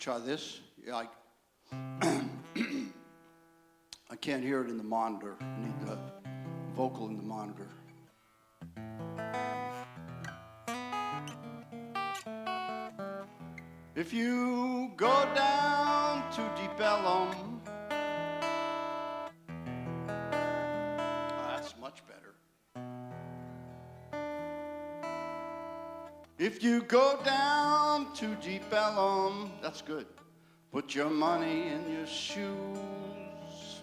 Try this. Yeah, I can't hear it in the monitor. I need the vocal in the monitor. If you go down to Deep Ellum, that's much better. If you go down to Deep Ellum, that's good. Put your money in your shoes.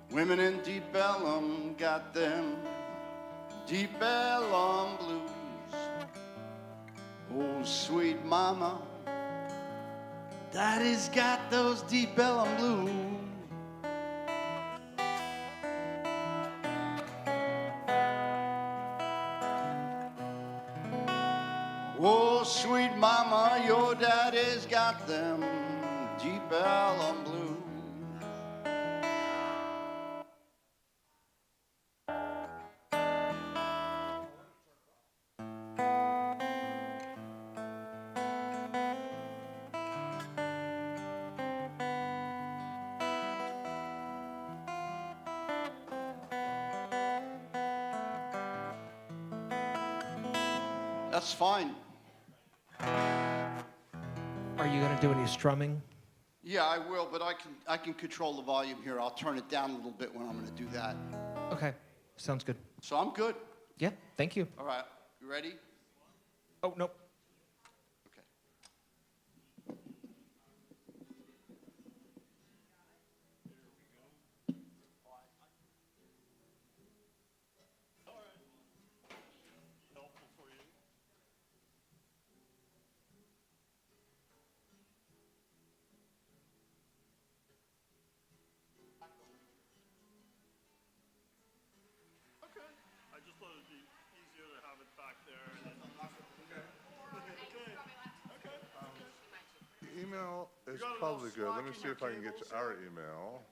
Women in Deep Ellum got them Deep Ellum blues. Oh, sweet mama, daddy's got those Deep Ellum blues. Oh, sweet mama, your daddy's got them Deep Ellum blues. That's fine. Are you going to do any strumming? Yeah, I will, but I can control the volume here. I'll turn it down a little bit when I'm going to do that. Okay, sounds good. So I'm good. Yeah, thank you. All right, you ready? Oh, no. Okay. I just thought it'd be easier to have it back there. And then... The email is probably good. Let me see if I can get to our email.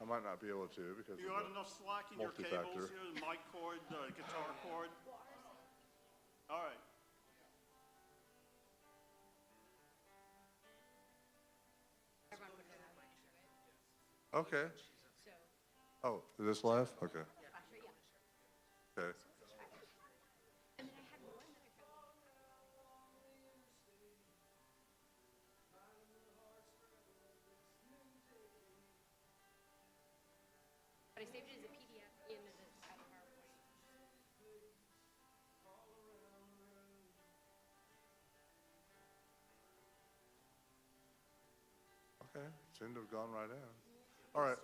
I might not be able to because You got enough slack in your cables here, the mic cord, the guitar cord? All right. Okay. Oh, is this live? Okay. Okay. But I saved it as a PDF in the PowerPoint. Okay. Seemed to have gone right in. All right.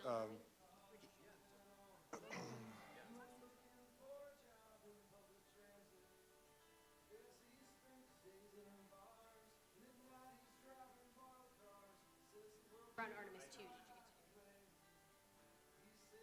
We're on Artemis 2. Did you get to do?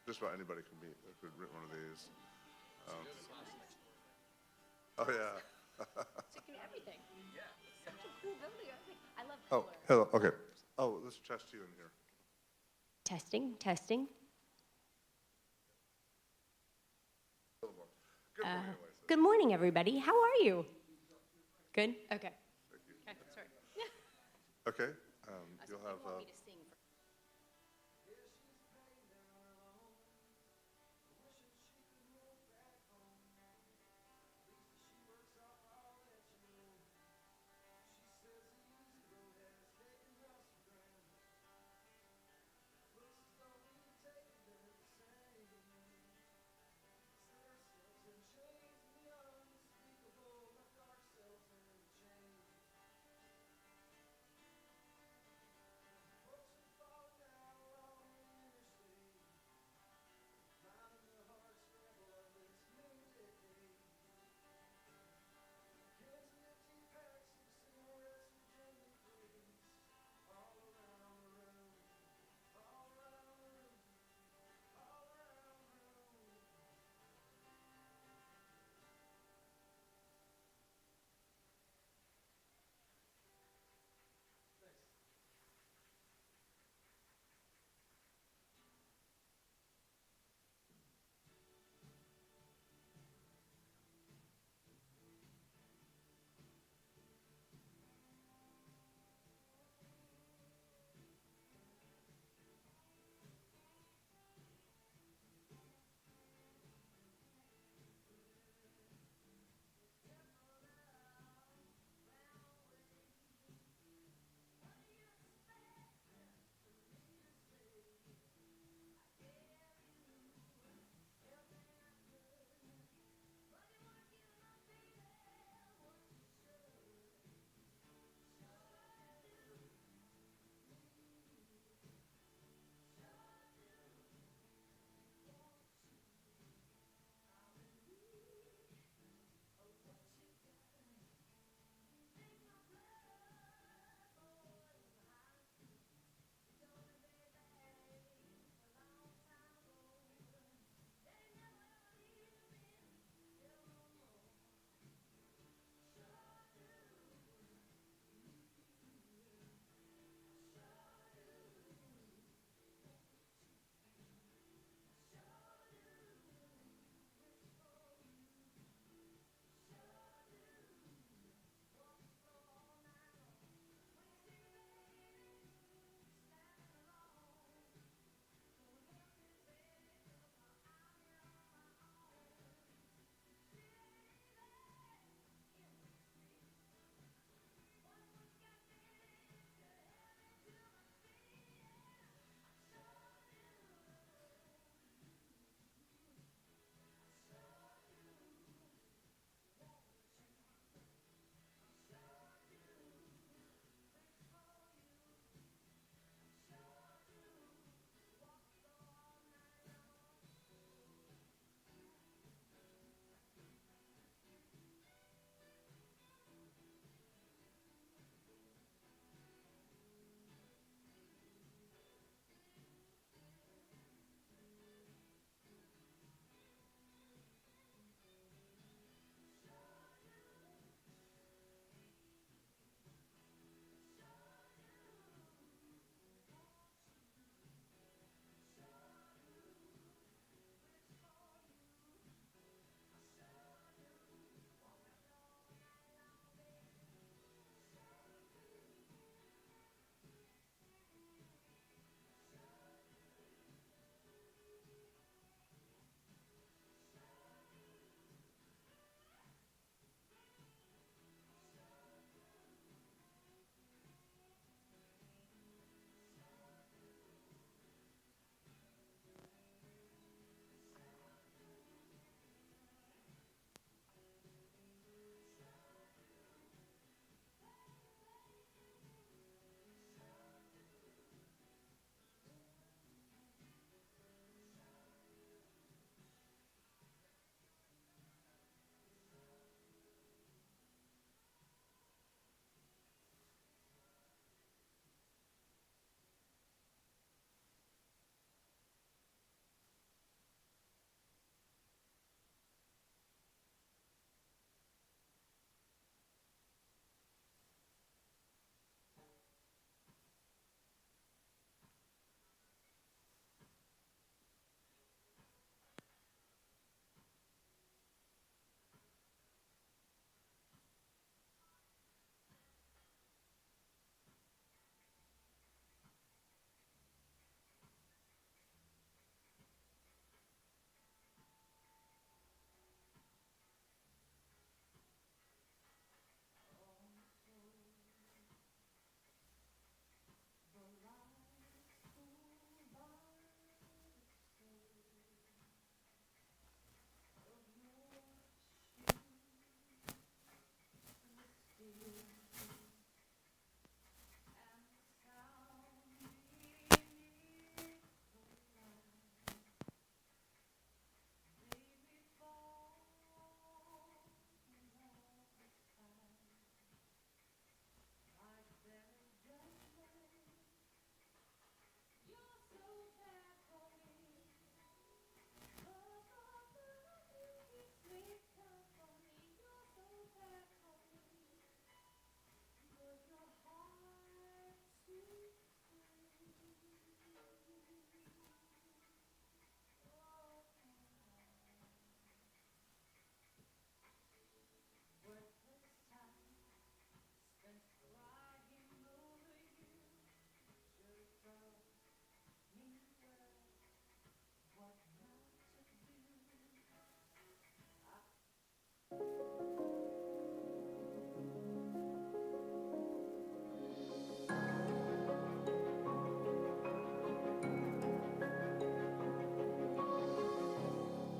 Just about anybody can meet that could rent one of these. Oh, yeah. Everything. Such a cool building. I love Oh, color. hello, okay. Oh, let's test you in here. Testing, testing. Good morning, Oasis. Good morning, everybody. How are you? Good? Okay. Okay, sorry. Okay, you'll have, want me to sing for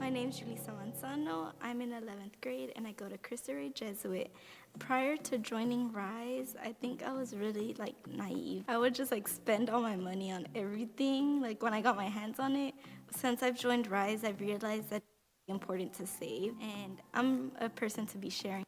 My name's Julissa Manzano. I'm in 11th grade and I go to Cristo Rey Jesuit. Prior to joining Rise, I think I was really like naive. I would just like spend all my money on everything, like when I got my hands on it. Since I've joined Rise, I've realized that it's important to save, and I'm a person to be sharing.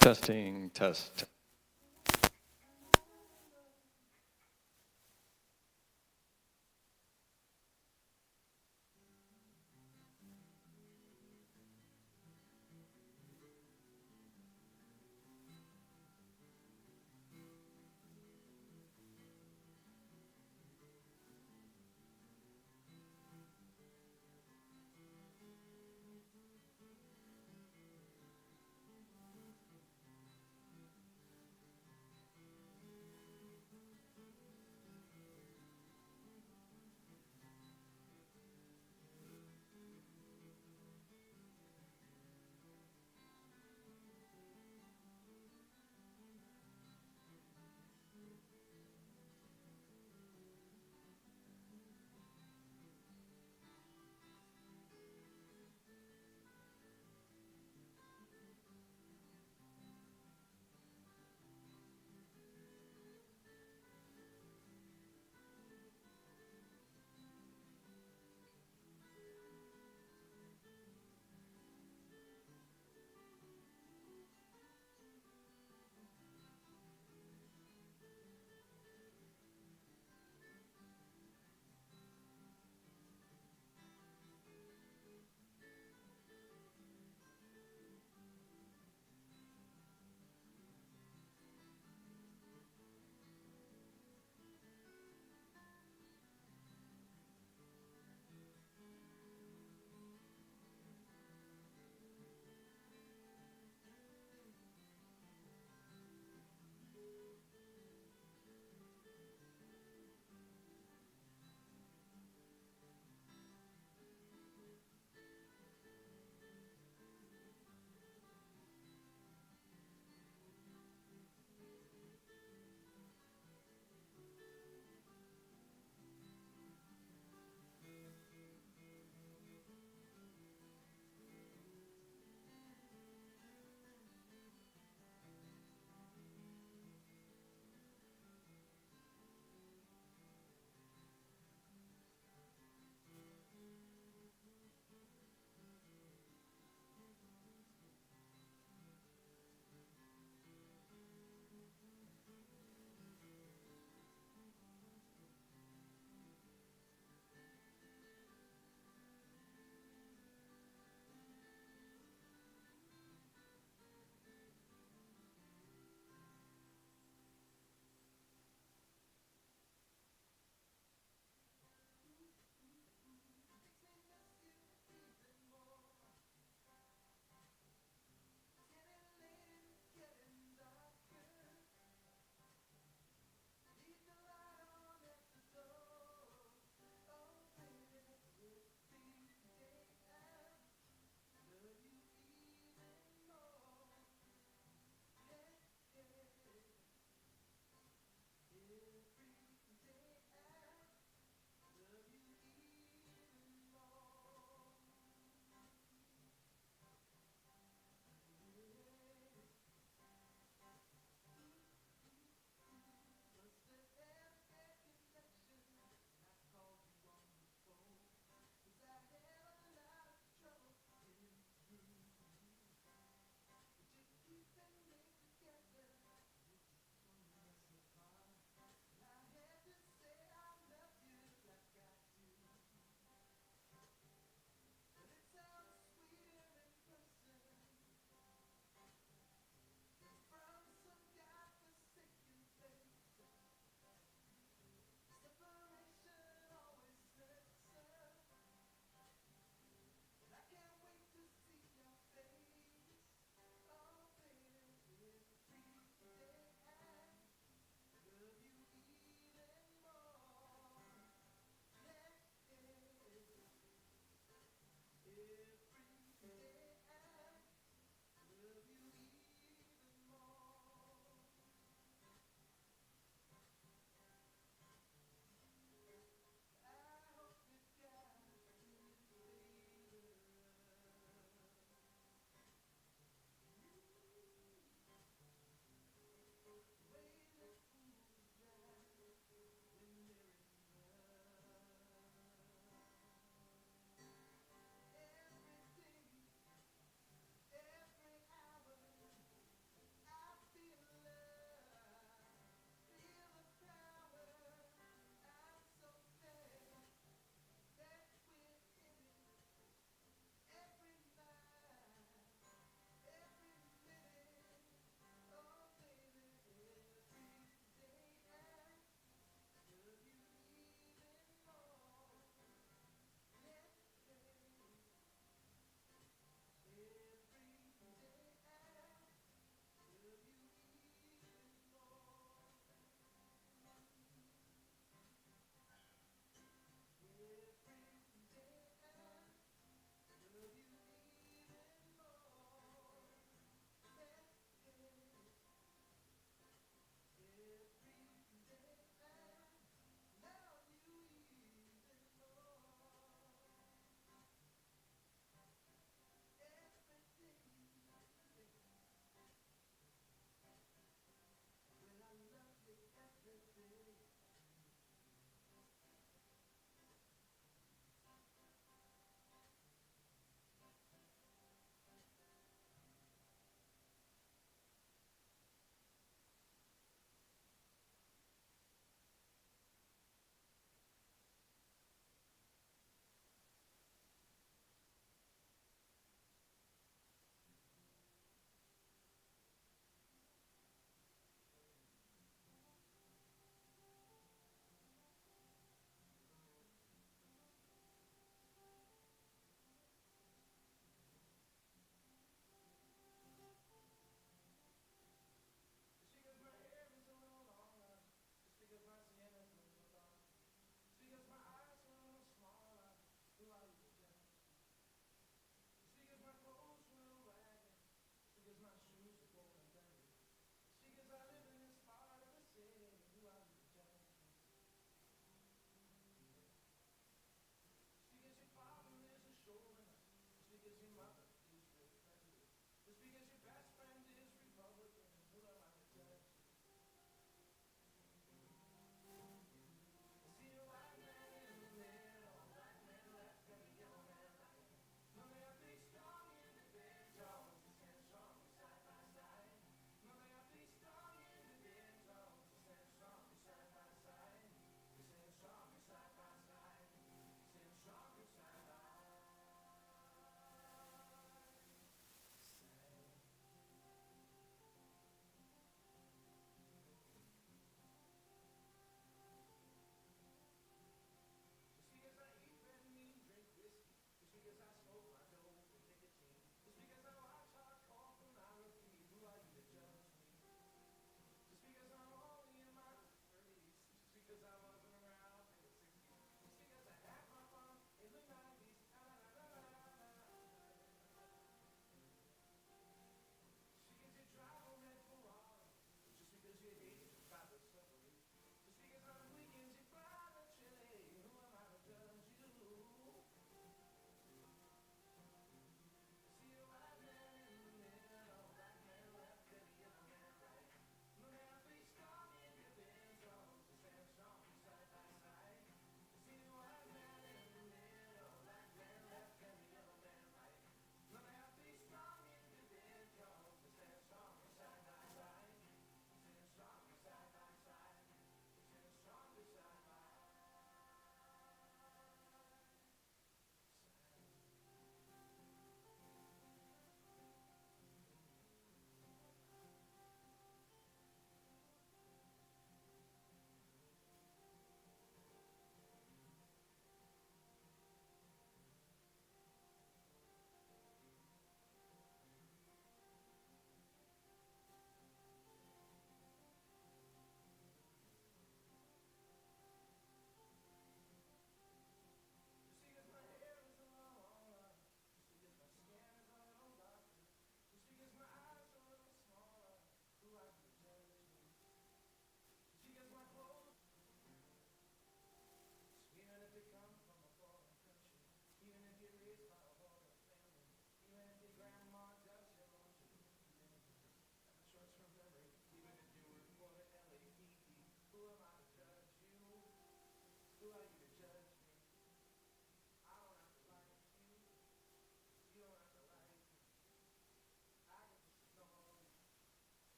Testing, test.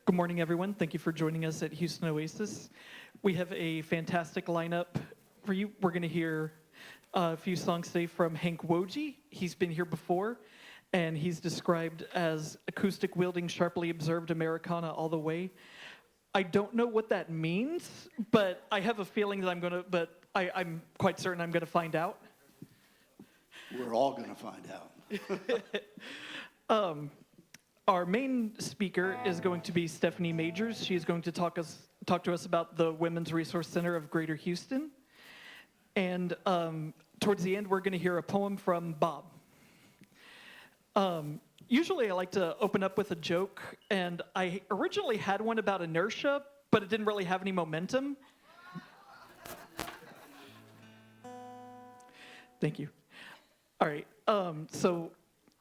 Good morning, everyone. Thank you for joining us at Houston Oasis. We have a fantastic lineup for you. We're going to hear a few songs today from Hank Woji. He's been here before, and he's described as acoustic-wielding, sharply observed Americana all the way. I don't know what that means, but I have a feeling that I'm quite certain I'm going to find out. We're all going to find out. Our main speaker is going to be Stephanie Majors. She is going to talk to us about the Women's Resource Center of Greater Houston. And towards the end, we're going to hear a poem from Bob. Usually I like to open up with a joke, and I originally had one about inertia, but it didn't really have any momentum. Thank you. All right, so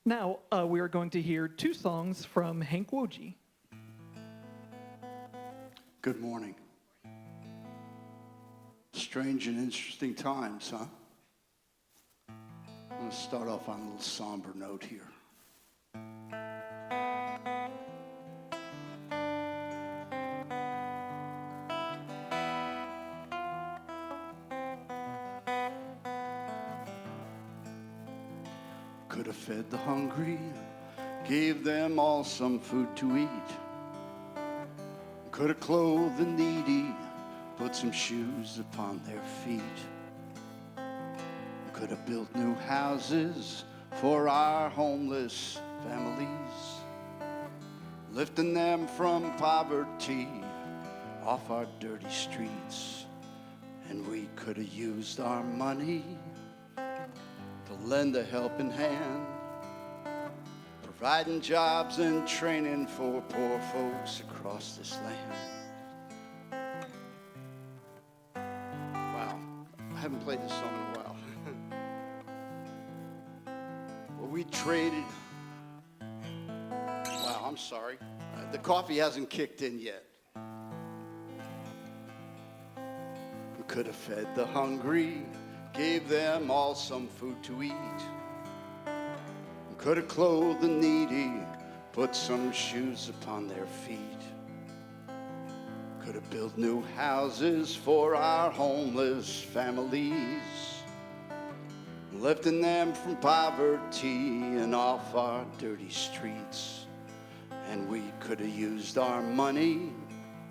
now we are going to hear two songs from Hank Woji. Good morning. Strange and interesting times, huh? I'm going to start off on a little somber note here. Could have fed the hungry, gave them all some food to eat. Could have clothed the needy, put some shoes upon their feet. Could have built new houses for our homeless families, lifting them from poverty off our dirty streets. And we could have used our money to lend a helping hand, providing jobs and training for poor folks across this land. Wow, I haven't played this song in a while. Well, we traded. Wow, I'm sorry. The coffee hasn't kicked in yet. We could have fed the hungry, gave them all some food to eat. Could have clothed the needy, put some shoes upon their feet. Could have built new houses for our homeless families, lifting them from poverty and off our dirty streets. And we could have used our money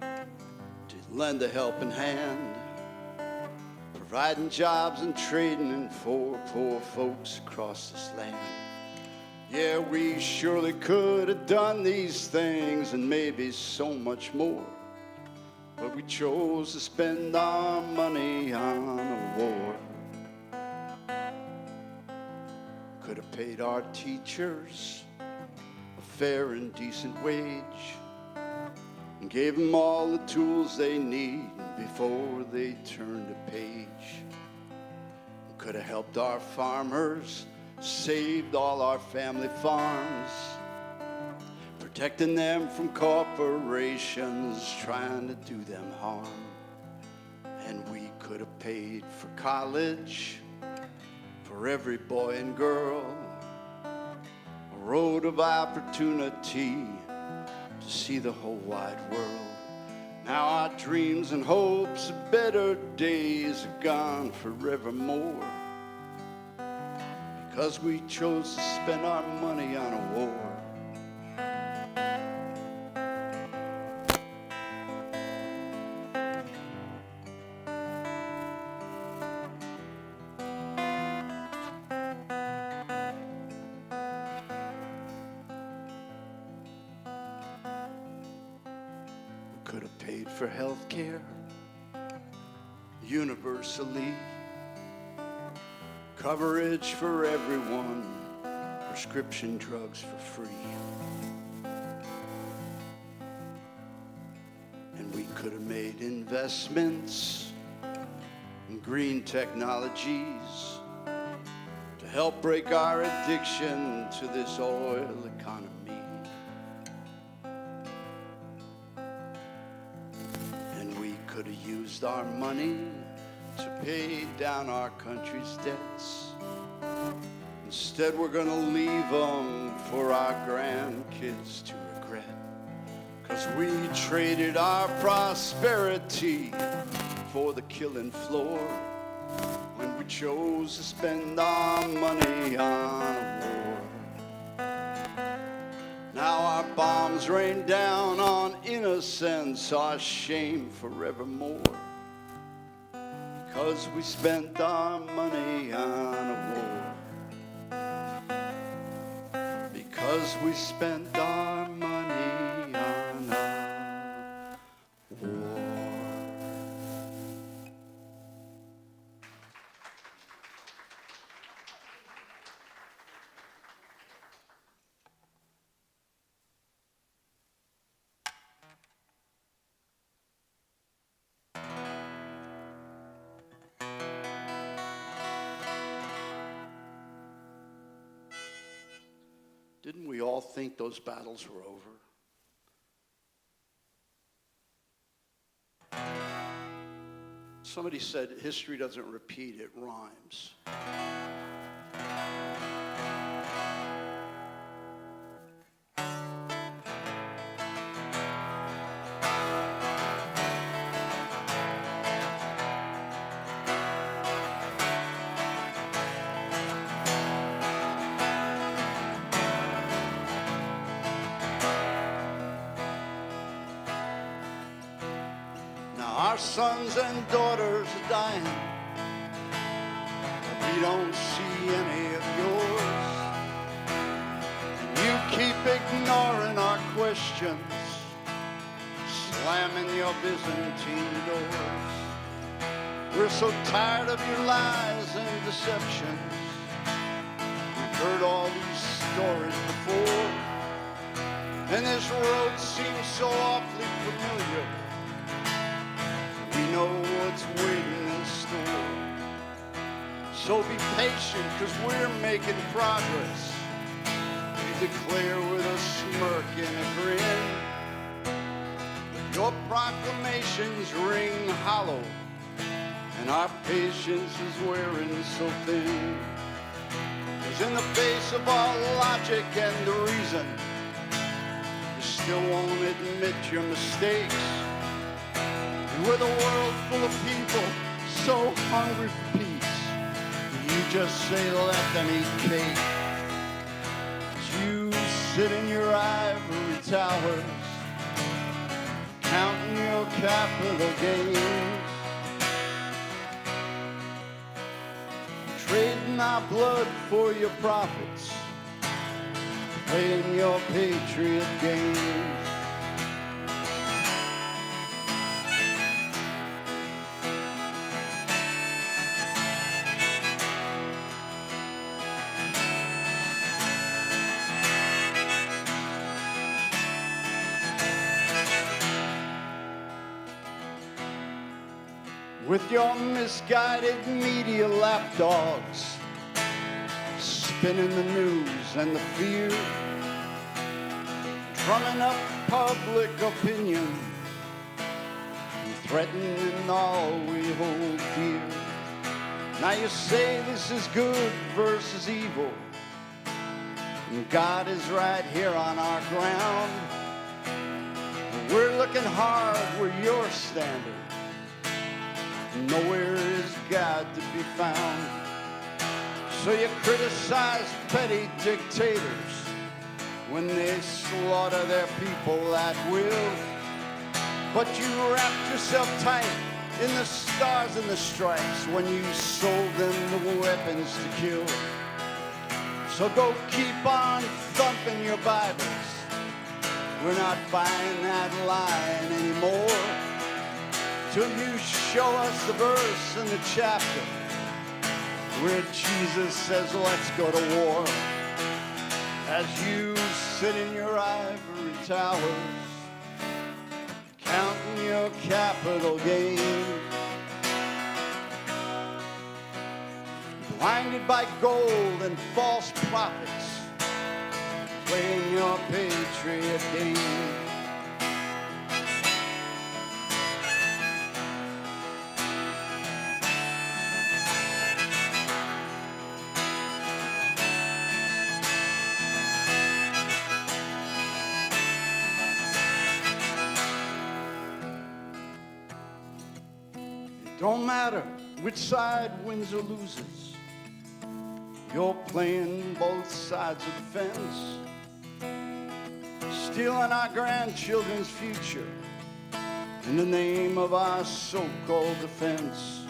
to lend a helping hand, providing jobs and trading for poor folks across this land. Yeah, we surely could have done these things and maybe so much more, but we chose to spend our money on a war. Could have paid our teachers a fair and decent wage and gave them all the tools they need before they turned a page. Could have helped our farmers, saved all our family farms, protecting them from corporations trying to do them harm. And we could have paid for college for every boy and girl, a road of opportunity to see the whole wide world. Now our dreams and hopes of better days are gone forevermore, because we chose to spend our money on a war. We could have paid for health care universally, coverage for everyone, prescription drugs for free. And we could have made investments in green technologies to help break our addiction to this oil economy. And we could have used our money to pay down our country's debts. Instead, we're gonna leave them for our grandkids to regret, 'cause we traded our prosperity for the killing floor when we chose to spend our money on a war. Now our bombs rain down on innocence, our shame forevermore, 'cause we spent our money on a war. Because we spent our money on a war. Didn't we all think those battles were over? Somebody said history doesn't repeat, it rhymes. Our sons and daughters are dying. We don't see any of yours. You keep ignoring our questions, slamming your Byzantine doors. We're so tired of your lies and deceptions. We've heard all these stories before, and this road seems so awfully familiar. We know what's waiting in store. So be patient, 'cause we're making progress. We declare with a smirk and a grin. But your proclamations ring hollow, and our patience is wearing so thin. 'Cause in the face of all logic and reason, you still won't admit your mistakes. With a world full of people so hungry for peace, you just say let them eat cake. You sit in your ivory towers, counting your capital gains, trading our blood for your profits, playing your patriot games. With your misguided media lapdogs, spinning the news and the fear, drumming up public opinion, and threatening all we hold dear. Now you say this is good versus evil, and God is right here on our ground. We're looking hard where you're standing. Nowhere is God to be found. So you criticize petty dictators when they slaughter their people at will. But you wrapped yourself tight in the stars and the stripes when you sold them the weapons to kill. So go keep on thumping your Bibles. We're not buying that line anymore. Till you show us the verse and the chapter where Jesus says, let's go to war. As you sit in your ivory towers, counting your capital gains, blinded by gold and false prophets, playing your patriot game. Don't matter which side wins or loses, you're playing both sides of the fence, stealing our grandchildren's future in the name of our so-called defense.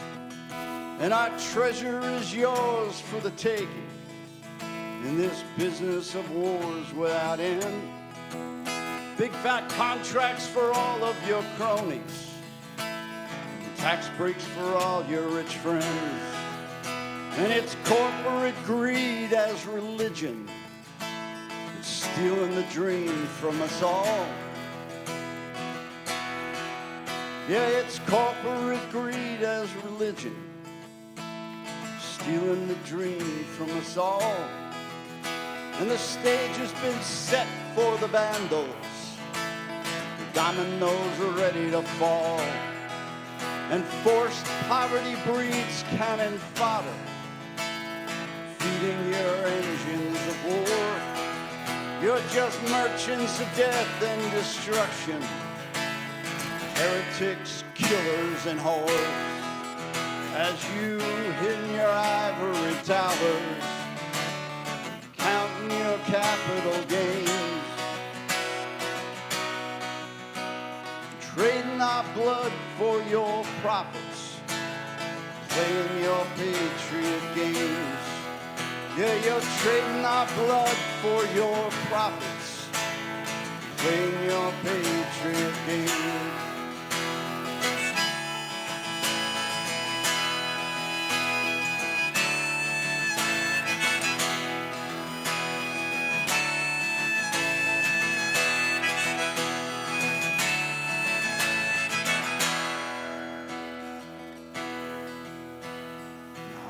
And our treasure is yours for the taking in this business of wars without end. Big fat contracts for all of your cronies, and tax breaks for all your rich friends. And it's corporate greed as religion, it's stealing the dream from us all. Yeah, it's corporate greed as religion, stealing the dream from us all. And the stage has been set for the vandals, the dominoes are ready to fall, and forced poverty breeds cannon fodder, feeding your engines of war. You're just merchants of death and destruction, heretics, killers, and whores, as you hidden your ivory towers, counting your capital gains, trading our blood for your profits, playing your patriot games. Yeah, you're trading our blood for your profits, playing your patriot games.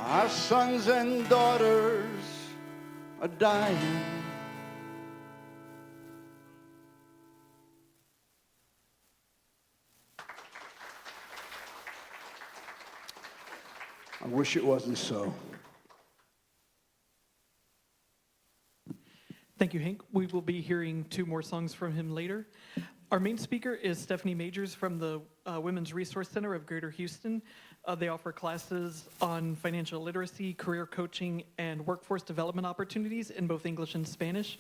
Our sons and daughters are dying. I wish it wasn't so. Thank you, Hank. We will be hearing 2 more songs from him later. Our main speaker is Stephanie Majors from the Women's Resource Center of Greater Houston. They offer classes on financial literacy, career coaching, and workforce development opportunities in both English and Spanish.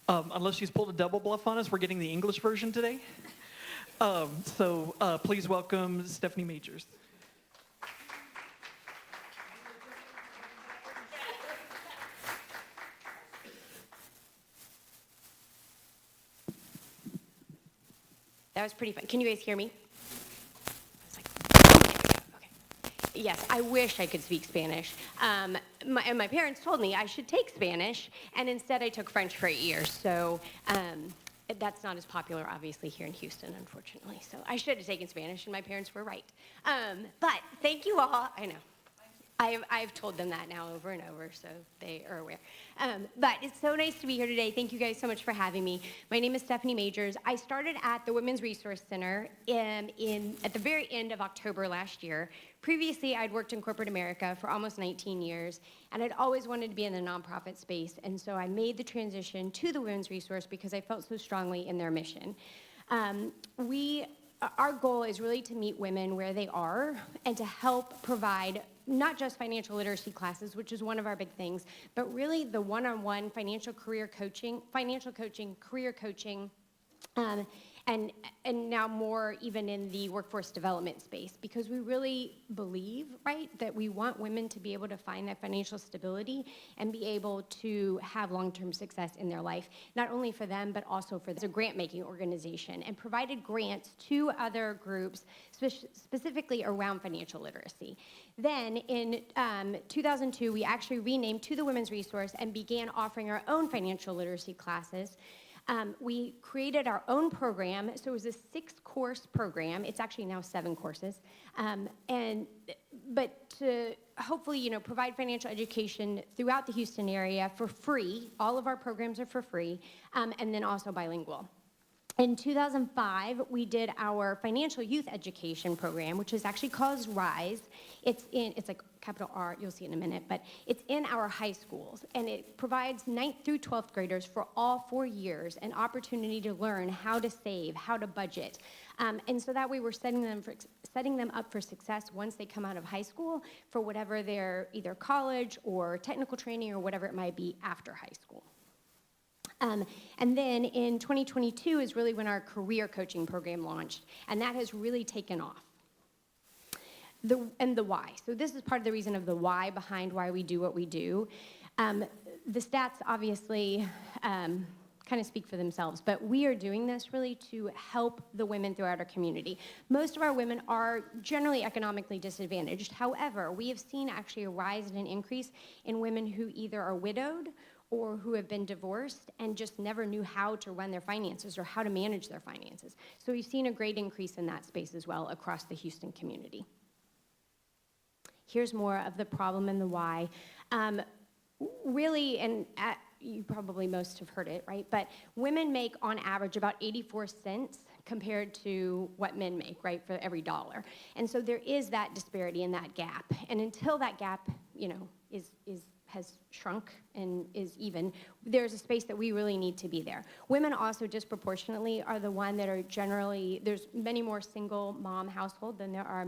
Unless she's pulled a double bluff on us, we're getting the English version today. So please welcome Stephanie Majors. That was pretty fun. Can you guys hear me? I was like, okay. Yes, I wish I could speak Spanish. My parents told me I should take Spanish, and instead I took French for 8 years. So that's not as popular, obviously, here in Houston, unfortunately. So I should have taken Spanish, and my parents were right. But thank you all. I know. I've told them that now over and over, so they are aware. But it's so nice to be here today. Thank you guys so much for having me. My name is Stephanie Majors. I started at the Women's Resource Center at the very end of October last year. Previously, I'd worked in corporate America for almost 19 years, and I'd always wanted to be in the nonprofit space, and so I made the transition to the Women's Resource because I felt so strongly in their mission. Our goal is really to meet women where they are and to help provide not just financial literacy classes, which is one of our big things, but really the one-on-one financial coaching, career coaching, and now more even in the workforce development space, because we really believe, right, that we want women to be able to find that financial stability and be able to have long-term success in their life, not only for them, but also for a grant-making organization, and provided grants to other groups specifically around financial literacy. Then in 2002, we actually renamed to the Women's Resource and began offering our own financial literacy classes. We created our own program, so it was a 6-course program. It's actually now 7 courses, but to hopefully, provide financial education throughout the Houston area for free. All of our programs are for free, and then also bilingual. In 2005, we did our financial youth education program, which is actually called RISE. It's like capital R, you'll see it in a minute, but it's in our high schools, and it provides 9th through 12th graders for all 4 years an opportunity to learn how to save, how to budget. And so that way we're setting them up for success once they come out of high school for whatever their either college or technical training or whatever it might be after high school. And then in 2022 is really when our career coaching program launched, and that has really taken off. The why. So this is part of the reason of the why behind why we do what we do. The stats obviously kind of speak for themselves, but we are doing this really to help the women throughout our community. Most of our women are generally economically disadvantaged. However, we have seen actually a rise and an increase in women who either are widowed or who have been divorced and just never knew how to run their finances or how to manage their finances. So we've seen a great increase in that space as well across the Houston community. Here's more of the problem and the why. Really, and you probably most have heard it, right? But women make on average about 84 cents compared to what men make, right, for every dollar. And so there is that disparity and that gap. And until that gap, has shrunk and is even, there's a space that we really need to be there. Women also disproportionately are the one that are generally, there's many more single mom households than there are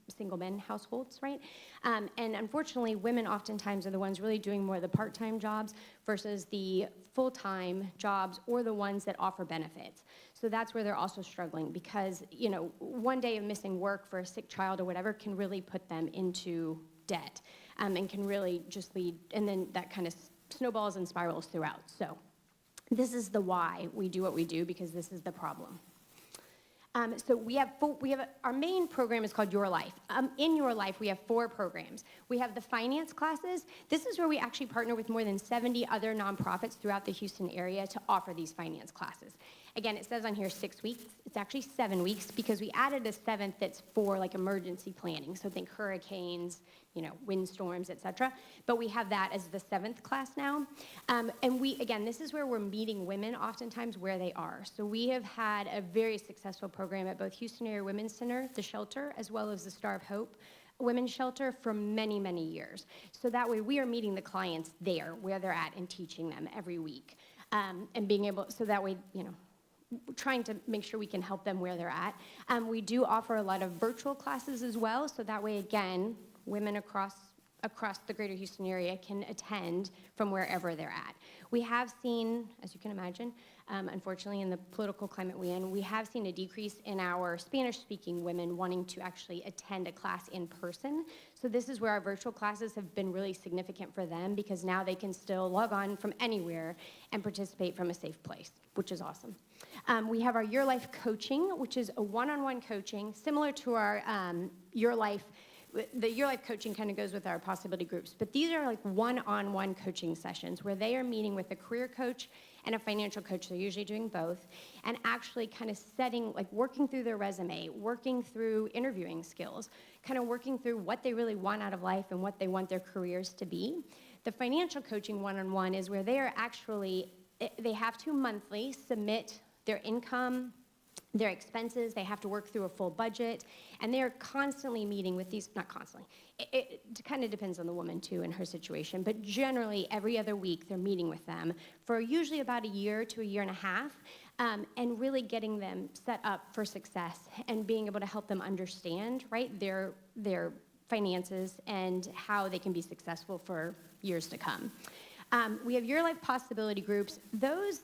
single men households, right? And unfortunately, women oftentimes are the ones really doing more of the part-time jobs versus the full-time jobs or the ones that offer benefits. So that's where they're also struggling because, one day of missing work for a sick child or whatever can really put them into debt. And can really just lead, and then that kind of snowballs and spirals throughout. So this is the why we do what we do, because this is the problem. So we have our main program is called Your Life. In Your Life, we have 4 programs. We have the finance classes. This is where we actually partner with more than 70 other nonprofits throughout the Houston area to offer these finance classes. Again, it says on here 6 weeks. It's actually 7 weeks because we added a 7th that's for like emergency planning. So think hurricanes, windstorms, et cetera. But we have that as the 7th class now. And this is where we're meeting women oftentimes where they are. So we have had a very successful program at both Houston Area Women's Center, the shelter, as well as the Star of Hope Women's Shelter for many, many years. So that way we are meeting the clients there where they're at and teaching them every week. And being able, so that way, trying to make sure we can help them where they're at. We do offer a lot of virtual classes as well, so that way, again, women across the greater Houston area can attend from wherever they're at. We have seen, as you can imagine, unfortunately in the political climate we're in, we have seen a decrease in our Spanish-speaking women wanting to actually attend a class in person. So this is where our virtual classes have been really significant for them because now they can still log on from anywhere and participate from a safe place, which is awesome. We have our Your Life coaching, which is a one-on-one coaching, similar to our Your Life. The Your Life coaching kind of goes with our possibility groups, but these are like one-on-one coaching sessions where they are meeting with a career coach and a financial coach. They're usually doing both, and actually kind of working through their resume, working through interviewing skills, kind of working through what they really want out of life and what they want their careers to be. The financial coaching one-on-one is where they have to monthly submit their income, their expenses, they have to work through a full budget, and they're constantly meeting with these, not constantly, it kind of depends on the woman too and her situation, but generally every other week they're meeting with them for usually about a year to a year and a half, and really getting them set up for success and being able to help them understand, right, their finances and how they can be successful for years to come. We have Your Life possibility groups. Those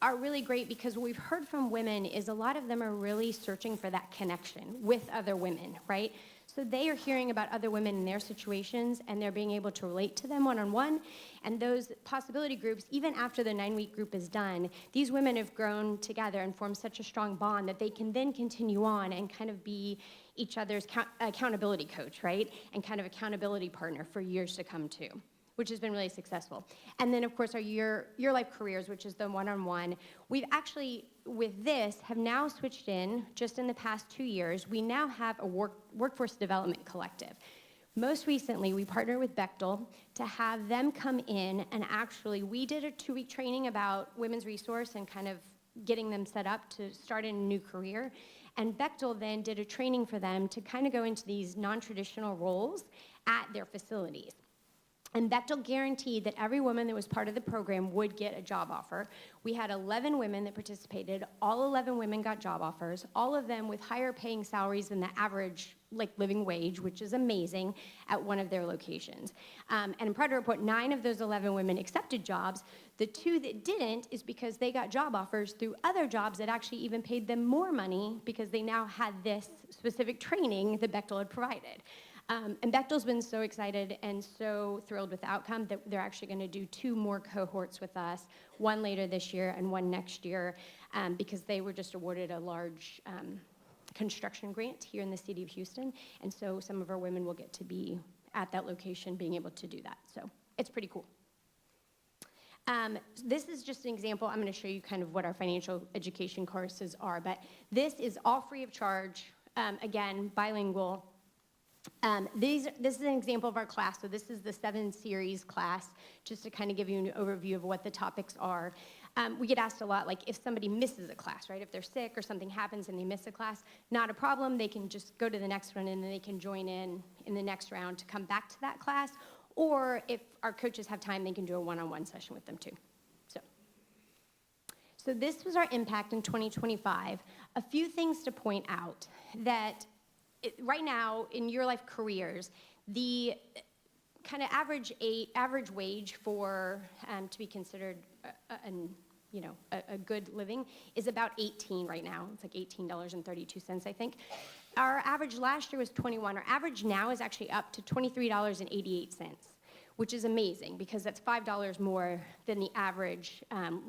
are really great because what we've heard from women is a lot of them are really searching for that connection with other women, right? So they are hearing about other women in their situations and they're being able to relate to them one-on-one. And those possibility groups, even after the 9-week group is done, these women have grown together and formed such a strong bond that they can then continue on and kind of be each other's accountability coach, right? And kind of accountability partner for years to come too, which has been really successful. And then, of course, our Your Life Careers, which is the one-on-one. We've actually, with this, have now switched in, just in the past 2 years, we now have a workforce development collective. Most recently, we partnered with Bechtel to have them come in and actually, we did a 2-week training about women's resource and kind of getting them set up to start in a new career. And Bechtel then did a training for them to kind of go into these non-traditional roles at their facilities. And Bechtel guaranteed that every woman that was part of the program would get a job offer. We had 11 women that participated. All 11 women got job offers, all of them with higher paying salaries than the average living wage, which is amazing, at one of their locations. And I'm proud to report 9 of those 11 women accepted jobs. The 2 that didn't is because they got job offers through other jobs that actually even paid them more money because they now had this specific training that Bechtel had provided. And Bechtel's been so excited and so thrilled with the outcome that they're actually going to do 2 more cohorts with us, one later this year and one next year, because they were just awarded a large construction grant here in the city of Houston. And so some of our women will get to be at that location being able to do that. So it's pretty cool. This is just an example. I'm going to show you kind of what our financial education courses are. But this is all free of charge, again, bilingual. This is an example of our class. So this is the 7 series class, just to kind of give you an overview of what the topics are. We get asked a lot, like if somebody misses a class, right? If they're sick or something happens and they miss a class, not a problem. They can just go to the next one and then they can join in the next round to come back to that class. Or if our coaches have time, they can do a one-on-one session with them too. So this was our impact in 2025. A few things to point out that right now, in your life careers, the kind of average wage for to be considered a good living is about 18 right now. It's like $18.32, I think. Our average last year was 21. Our average now is actually up to $23.88, which is amazing because that's $5 more than the average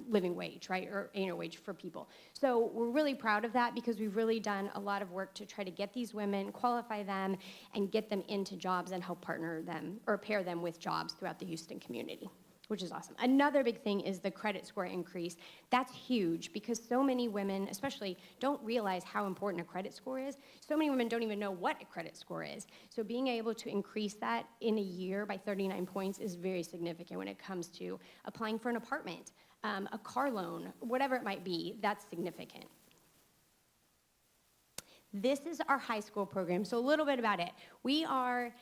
living wage, right, or annual wage for people. So we're really proud of that because we've really done a lot of work to try to get these women, qualify them, and get them into jobs and help partner them or pair them with jobs throughout the Houston community, which is awesome. Another big thing is the credit score increase. That's huge because so many women, especially, don't realize how important a credit score is. So many women don't even know what a credit score is. So being able to increase that in a year by 39 points is very significant when it comes to applying for an apartment, a car loan, whatever it might be, that's significant. This is our high school program, so a little bit about it. We are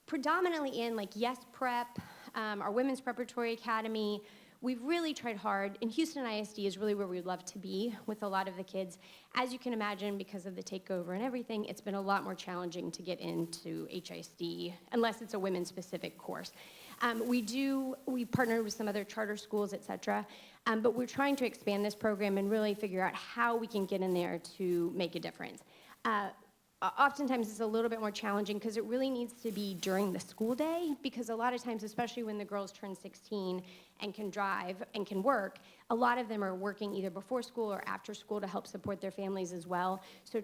predominantly in Yes Prep, our Women's Preparatory Academy. We've really tried hard, and Houston ISD is really where we'd love to be with a lot of the kids. As you can imagine, because of the takeover and everything, it's been a lot more challenging to get into HISD unless it's a women-specific course. We partner with some other charter schools, et cetera, but we're trying to expand this program and really figure out how we can get in there to make a difference. Oftentimes it's a little bit more challenging because it really needs to be during the school day because a lot of times, especially when the girls turn 16 and can drive and can work, a lot of them are working either before school or after school to help support their families as well. So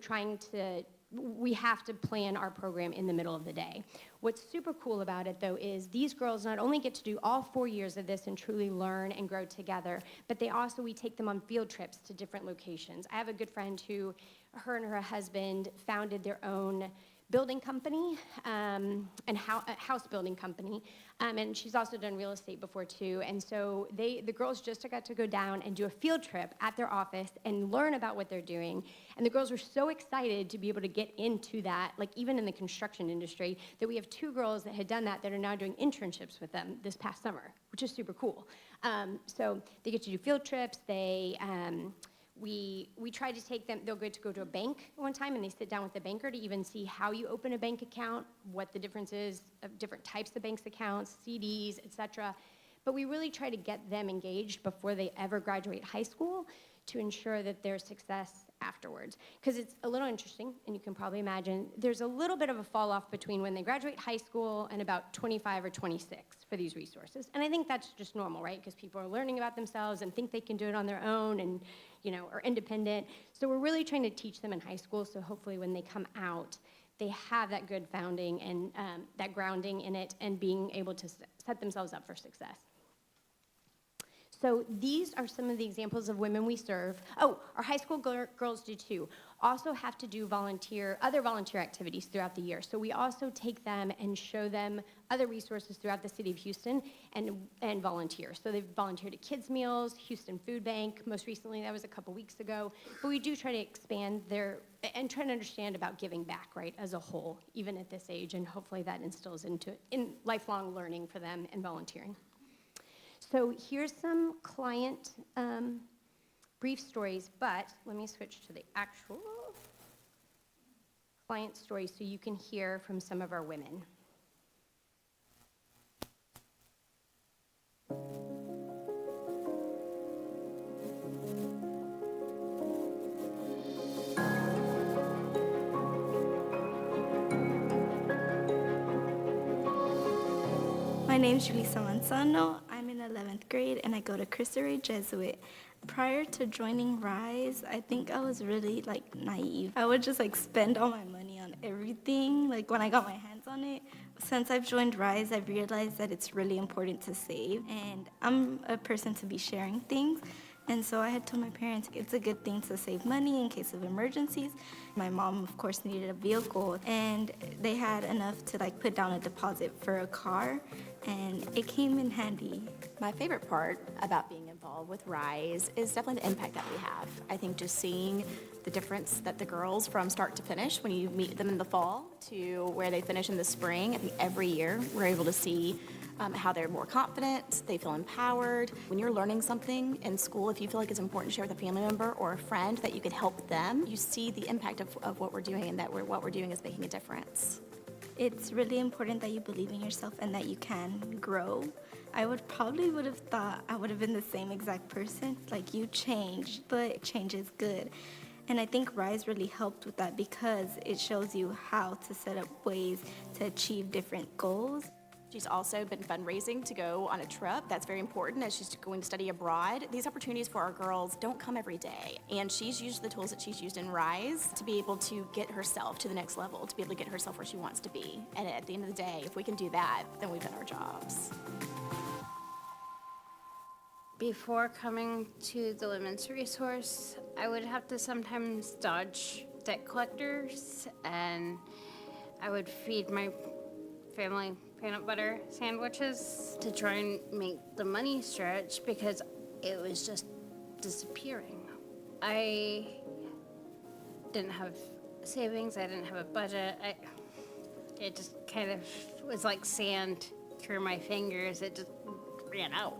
we have to plan our program in the middle of the day. What's super cool about it, though, is these girls not only get to do all 4 years of this and truly learn and grow together, but we take them on field trips to different locations. I have a good friend who, her and her husband founded their own building company, and a house building company, and she's also done real estate before too. And so the girls just got to go down and do a field trip at their office and learn about what they're doing. And the girls were so excited to be able to get into that, even in the construction industry, that we have 2 girls that had done that are now doing internships with them this past summer, which is super cool. So they get to do field trips. We try to take them, they'll get to go to a bank one time and they sit down with the banker to even see how you open a bank account, what the difference is of different types of banks accounts, CDs, et cetera. But we really try to get them engaged before they ever graduate high school to ensure that there's success afterwards. Because it's a little interesting, and you can probably imagine, there's a little bit of a fall off between when they graduate high school and about 25 or 26 for these resources. And I think that's just normal, right? Because people are learning about themselves and think they can do it on their own and, are independent. So we're really trying to teach them in high school, so hopefully when they come out, they have that good founding and that grounding in it and being able to set themselves up for success. So these are some of the examples of women we serve. Oh, our high school girls do too. also have to do other volunteer activities throughout the year. So we also take them and show them other resources throughout the city of Houston and volunteer. So they've volunteered at Kids Meals, Houston Food Bank. Most recently, that was a couple weeks ago. But we do try to expand and try to understand about giving back, right, as a whole, even at this age. And hopefully that instills in lifelong learning for them and volunteering. So here's some client brief stories, but let me switch to the actual client stories so you can hear from some of our women. My name's Julissa Manzano. I'm in 11th grade and I go to Cristo Rey Jesuit. Prior to joining Rise, I think I was really naive. I would just spend all my money on everything, when I got my hands on it. Since I've joined Rise, I've realized that it's really important to save, and I'm a person to be sharing things. And so I had told my parents it's a good thing to save money in case of emergencies. My mom, of course, needed a vehicle, and they had enough to put down a deposit for a car, and it came in handy. My favorite part about being involved with Rise is definitely the impact that we have. I think just seeing the difference that the girls from start to finish, when you meet them in the fall to where they finish in the spring, I think every year we're able to see how they're more confident, they feel empowered. When you're learning something in school, if you feel like it's important to share with a family member or a friend that you could help them, you see the impact of what we're doing, and that what we're doing is making a difference. It's really important that you believe in yourself and that you can grow. I would have thought I would have been the same exact person. You change, but change is good. And I think Rise really helped with that because it shows you how to set up ways to achieve different goals. She's also been fundraising to go on a trip. That's very important as she's going to study abroad. These opportunities for our girls don't come every day. And she's used the tools that she's used in Rise to be able to get herself to the next level, to be able to get herself where she wants to be. And at the end of the day, if we can do that, then we've done our jobs. Before coming to the Women's Resource, I would have to sometimes dodge debt collectors, and I would feed my family peanut butter sandwiches to try and make the money stretch because it was just disappearing. I didn't have savings, I didn't have a budget. It just kind of was like sand through my fingers. It just ran out.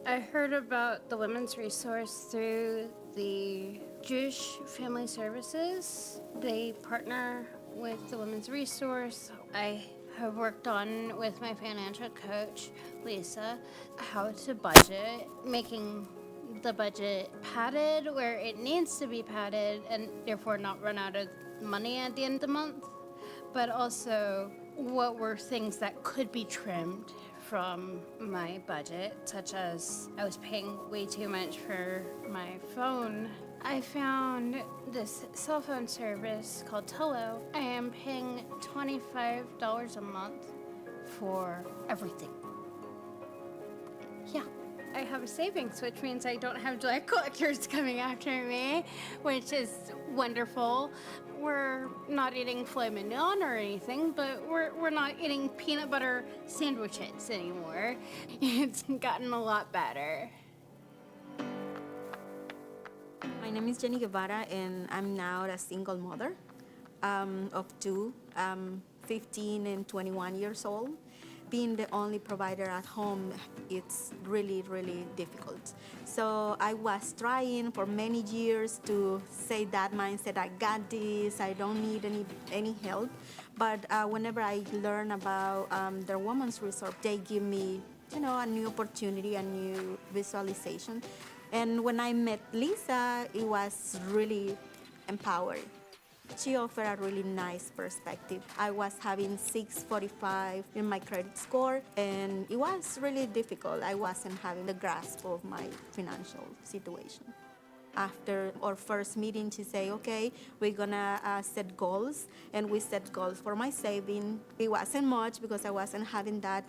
I heard about the Women's Resource through the Jewish Family Services. They partner with the Women's Resource. I have worked on with my financial coach, Lisa, how to budget, making the budget padded where it needs to be padded and therefore not run out of money at the end of the month, but also what were things that could be trimmed from my budget, such as I was paying way too much for my phone. I found this cell phone service called Tello. I am paying $25 a month for everything. Yeah, I have a savings, which means I don't have debt collectors coming after me, which is wonderful. We're not eating filet mignon or anything, but we're not eating peanut butter sandwiches anymore. It's gotten a lot better. My name is Jenny Guevara, and I'm now a single mother of two, 15 and 21 years old. Being the only provider at home, it's really, really difficult. So I was trying for many years to say that mindset, I got this, I don't need any help. But whenever I learn about the Women's Resource, they give me, a new opportunity, a new visualization. And when I met Lisa, it was really empowering. She offered a really nice perspective. I was having 645 in my credit score, and it was really difficult. I wasn't having the grasp of my financial situation. After our first meeting, she said, okay, we're gonna set goals, and we set goals for my saving. It wasn't much because I wasn't having that,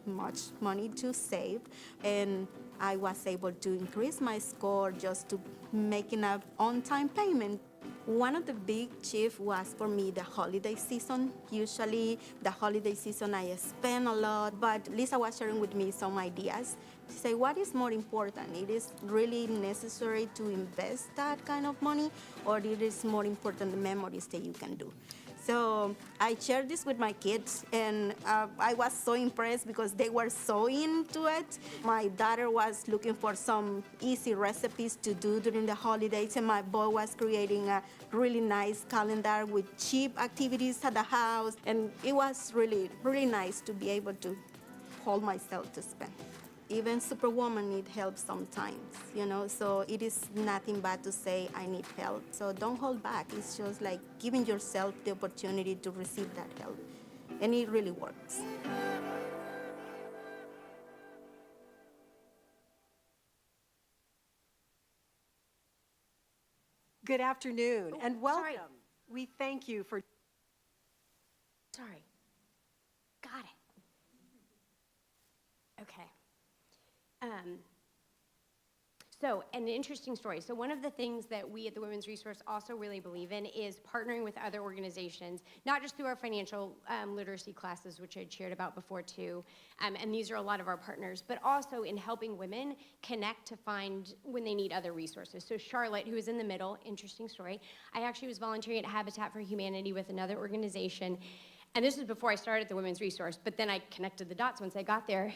much money to save, and I was able to increase my score just to making an on-time payment. One of the big shifts was for me the holiday season. Usually the holiday season I spend a lot, but Lisa was sharing with me some ideas to say what is more important. It is really necessary to invest that kind of money, or it is more important the memories that you can do. So I shared this with my kids, and I was so impressed because they were so into it. My daughter was looking for some easy recipes to do during the holidays, and my boy was creating a really nice calendar with cheap activities at the house. And it was really, really nice to be able to hold myself to spend. Even Superwoman need help sometimes, you know, so it is nothing bad to say I need help. So don't hold back. It's just like giving yourself the opportunity to receive that help. And it really works. Good afternoon and welcome. sorry. We thank you for. Sorry. Got it. Okay. So, an interesting story. So one of the things that we at the Women's Resource also really believe in is partnering with other organizations, not just through our financial literacy classes, which I'd shared about before too, and these are a lot of our partners, but also in helping women connect to find when they need other resources. So Charlotte, who is in the middle, interesting story, I actually was volunteering at Habitat for Humanity with another organization, and this was before I started the Women's Resource, but then I connected the dots once I got there,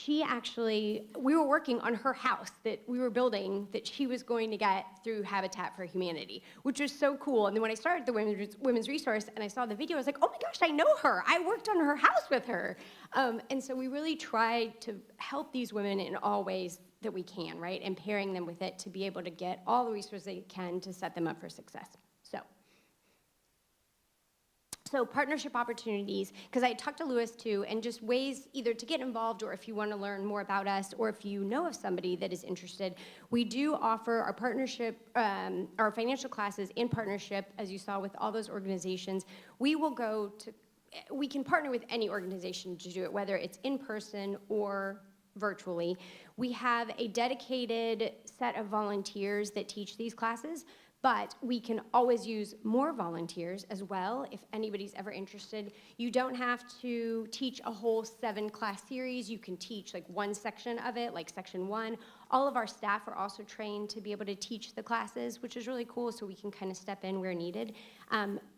we were working on her house that we were building that she was going to get through Habitat for Humanity, which was so cool. And then when I started the Women's Resource and I saw the video, I was like, oh my gosh, I know her. I worked on her house with her. And so we really tried to help these women in all ways that we can, right? And pairing them with it to be able to get all the resources they can to set them up for success. So partnership opportunities, because I talked to Louis too, and just ways either to get involved or if you want to learn more about us or if you know of somebody that is interested, we do offer our partnership, our financial classes in partnership, as you saw with all those organizations. We can partner with any organization to do it, whether it's in person or virtually. We have a dedicated set of volunteers that teach these classes, but we can always use more volunteers as well if anybody's ever interested. You don't have to teach a whole 7-class series. You can teach like one section of it, like section 1. All of our staff are also trained to be able to teach the classes, which is really cool, so we can kind of step in where needed.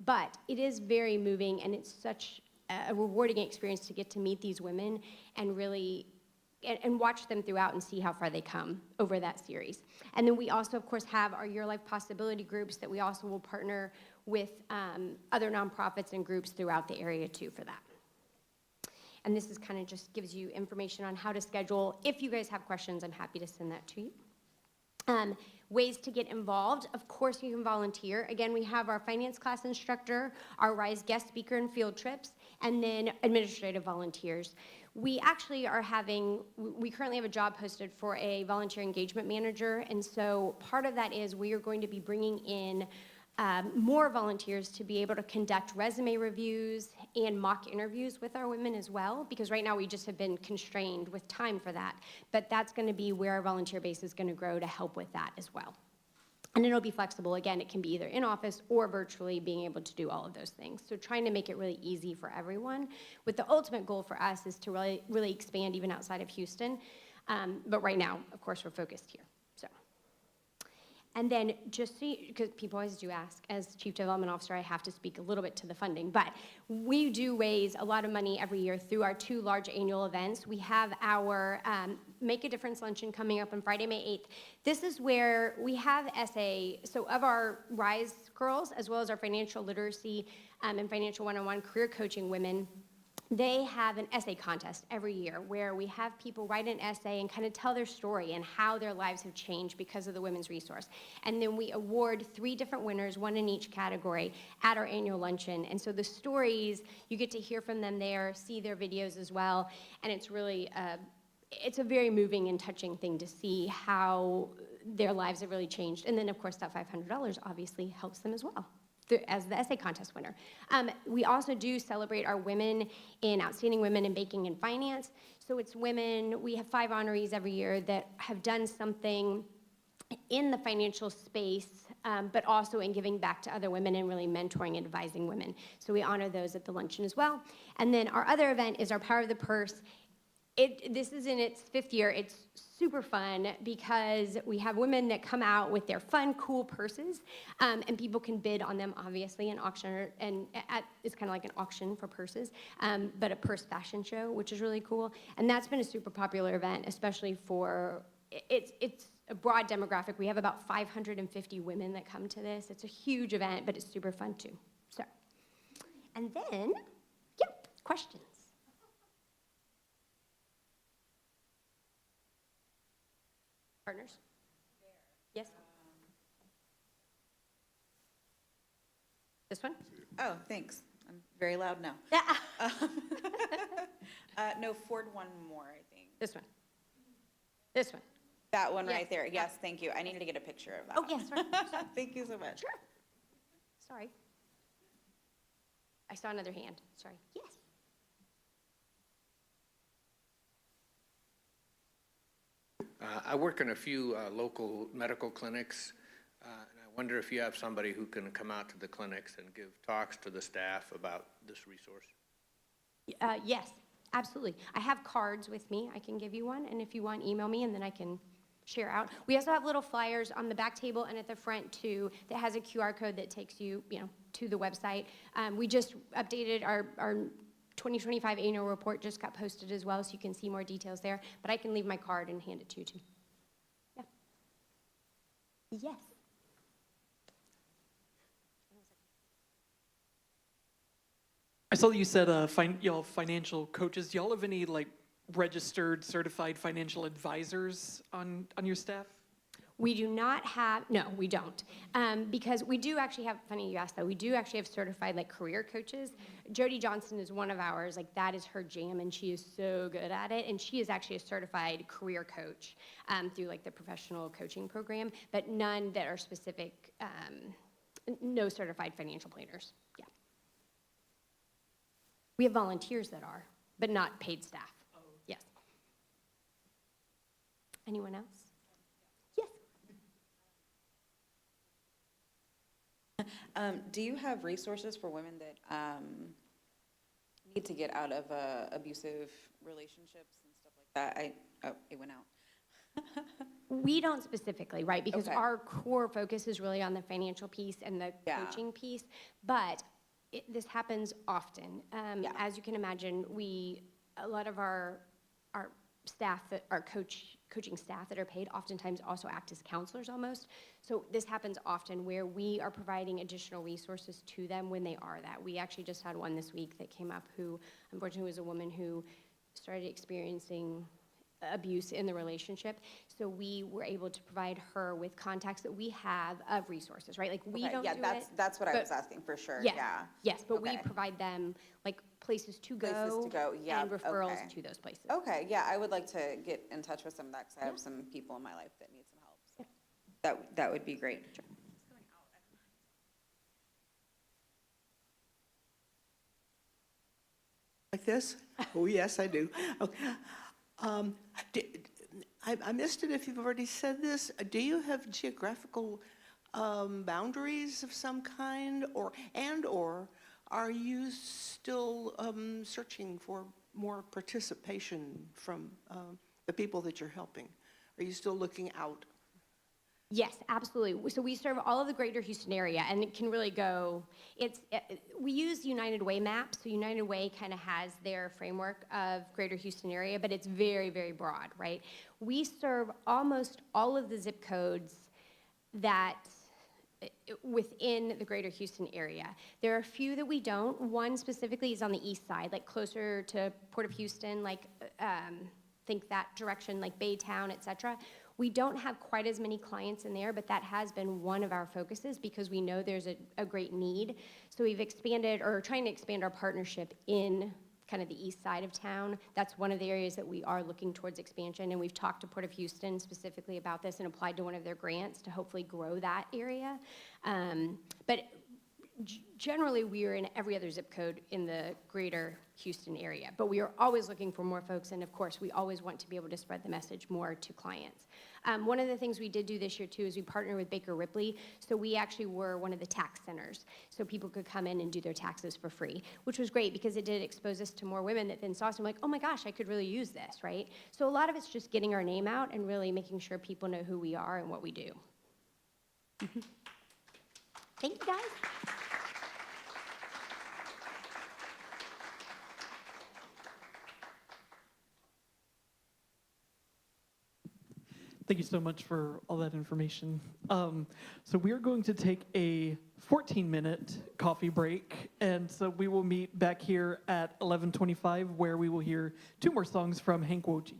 But it is very moving, and it's such a rewarding experience to get to meet these women and really and watch them throughout and see how far they come over that series. And then we also, of course, have our Your Life Possibility groups that we also will partner with other nonprofits and groups throughout the area too for that. And this is kind of just gives you information on how to schedule. If you guys have questions, I'm happy to send that to you. Ways to get involved. Of course, you can volunteer. Again, we have our finance class instructor, our RISE guest speaker and field trips, and then administrative volunteers. We actually we currently have a job posted for a volunteer engagement manager, and so part of that is we are going to be bringing in more volunteers to be able to conduct resume reviews and mock interviews with our women as well, because right now we just have been constrained with time for that, but that's going to be where our volunteer base is going to grow to help with that as well. And it'll be flexible. Again, it can be either in office or virtually, being able to do all of those things. So trying to make it really easy for everyone, with the ultimate goal for us is to really expand even outside of Houston. But right now, of course, we're focused here. And then just so because people always do ask, as Chief Development Officer, I have to speak a little bit to the funding, but we do raise a lot of money every year through our 2 large annual events. We have our Make a Difference Luncheon coming up on Friday, May 8th. This is where we have so of our RISE girls, as well as our financial literacy and financial one-on-one career coaching women, they have an essay contest every year where we have people write an essay and kind of tell their story and how their lives have changed because of the Women's Resource. And then we award 3 different winners, 1 in each category, at our annual luncheon. And so the stories, you get to hear from them there, see their videos as well, and it's really, it's a very moving and touching thing to see how their lives have really changed. And then, of course, that $500 obviously helps them as well, as the essay contest winner. We also do celebrate our women in Outstanding Women in Banking and Finance. So it's women, we have 5 honorees every year that have done something in the financial space but also in giving back to other women and really mentoring and advising women. So we honor those at the luncheon as well. And then our other event is our Power of the Purse. This is in its 5th year. It's super fun because we have women that come out with their fun, cool purses, and people can bid on them, obviously, an auction, it's kind of like an auction for purses, but a purse fashion show, which is really cool. And that's been a super popular event, especially for, it's a broad demographic. We have about 550 women that come to this. It's a huge event, but it's super fun too. So, and then, questions. Partners? Yes? This one? Oh, thanks. I'm very loud now. No, Ford one more, I think. This one? This one? That one Yes. right there. Yes, thank you. I needed to get a picture of that. Oh, yes, right. Thank you so much. Sure. Sorry. I saw another hand. Sorry. Yes. I work in a few local medical clinics, and I wonder if you have somebody who can come out to the clinics and give talks to the staff about this resource. Yes, absolutely. I have cards with me. I can give you one, and if you want, email me, and then I can share out. We also have little flyers on the back table and at the front, too, that has a QR code that takes you, to the website. We just updated our 2025 annual report just got posted as well, so you can see more details there. But I can leave my card and hand it to you, too. Yeah. Yes. I saw that you said y'all financial coaches. Do y'all have any registered, certified financial advisors on your staff? We do not have, no, we don't. Because we do actually have, funny you asked that, we do actually have certified career coaches. Jody Johnson is one of ours, that is her jam, and she is so good at it. And she is actually a certified career coach through the professional coaching program, but none that are specific, no certified financial planners, yeah. We have volunteers that are, but not paid staff, yes. Anyone else? Do you have resources for women that need to get out of abusive relationships and stuff like that? It went out. We don't specifically, right? Because Okay. our core focus is really on the financial piece and the coaching piece. But this happens often. As you can imagine, a lot of our staff that are coaching staff that are paid oftentimes also act as counselors almost. So this happens often where we are providing additional resources to them when they are that. We actually just had one this week that came up who unfortunately was a woman who started experiencing abuse in the relationship. So we were able to provide her with contacts that we have of resources, right? We don't do it. That's what I was asking for sure. Yes, Yeah. yes, but we provide them places to go, and referrals to those places. Okay, yeah, I would like to get in touch with some of that because I have some people in my life that need some help. So that would be great. Sure. Like this? Oh, yes, I do. Okay. I missed it if you've already said this. Do you have geographical boundaries of some kind, or are you still searching for more participation from the people that you're helping? Are you still looking out? Yes, absolutely. So we serve all of the greater Houston area, and it can really go, we use United Way maps. So United Way kind of has their framework of greater Houston area, but it's very, very broad, right? We serve almost all of the zip codes that within the greater Houston area. There are a few that we don't. One specifically is on the east side, closer to Port of Houston, think that direction, Baytown, et cetera. We don't have quite as many clients in there, but that has been one of our focuses because we know there's a great need. So we've expanded, or trying to expand our partnership in kind of the east side of town. That's one of the areas that we are looking towards expansion, and we've talked to Port of Houston specifically about this and applied to one of their grants to hopefully grow that area. But generally we are in every other zip code in the greater Houston area, but we are always looking for more folks, and of course we always want to be able to spread the message more to clients. One of the things we did do this year too is we partnered with Baker Ripley, so we actually were one of the tax centers, so people could come in and do their taxes for free, which was great because it did expose us to more women that then saw us and were like, oh my gosh, I could really use this, right? So a lot of it's just getting our name out and really making sure people know who we are and what we do. Thank you, guys. Thank you so much for all that information. So we are going to take a 14-minute coffee break, and so we will meet back here at 11:25, where we will hear 2 more songs from Hank Woji.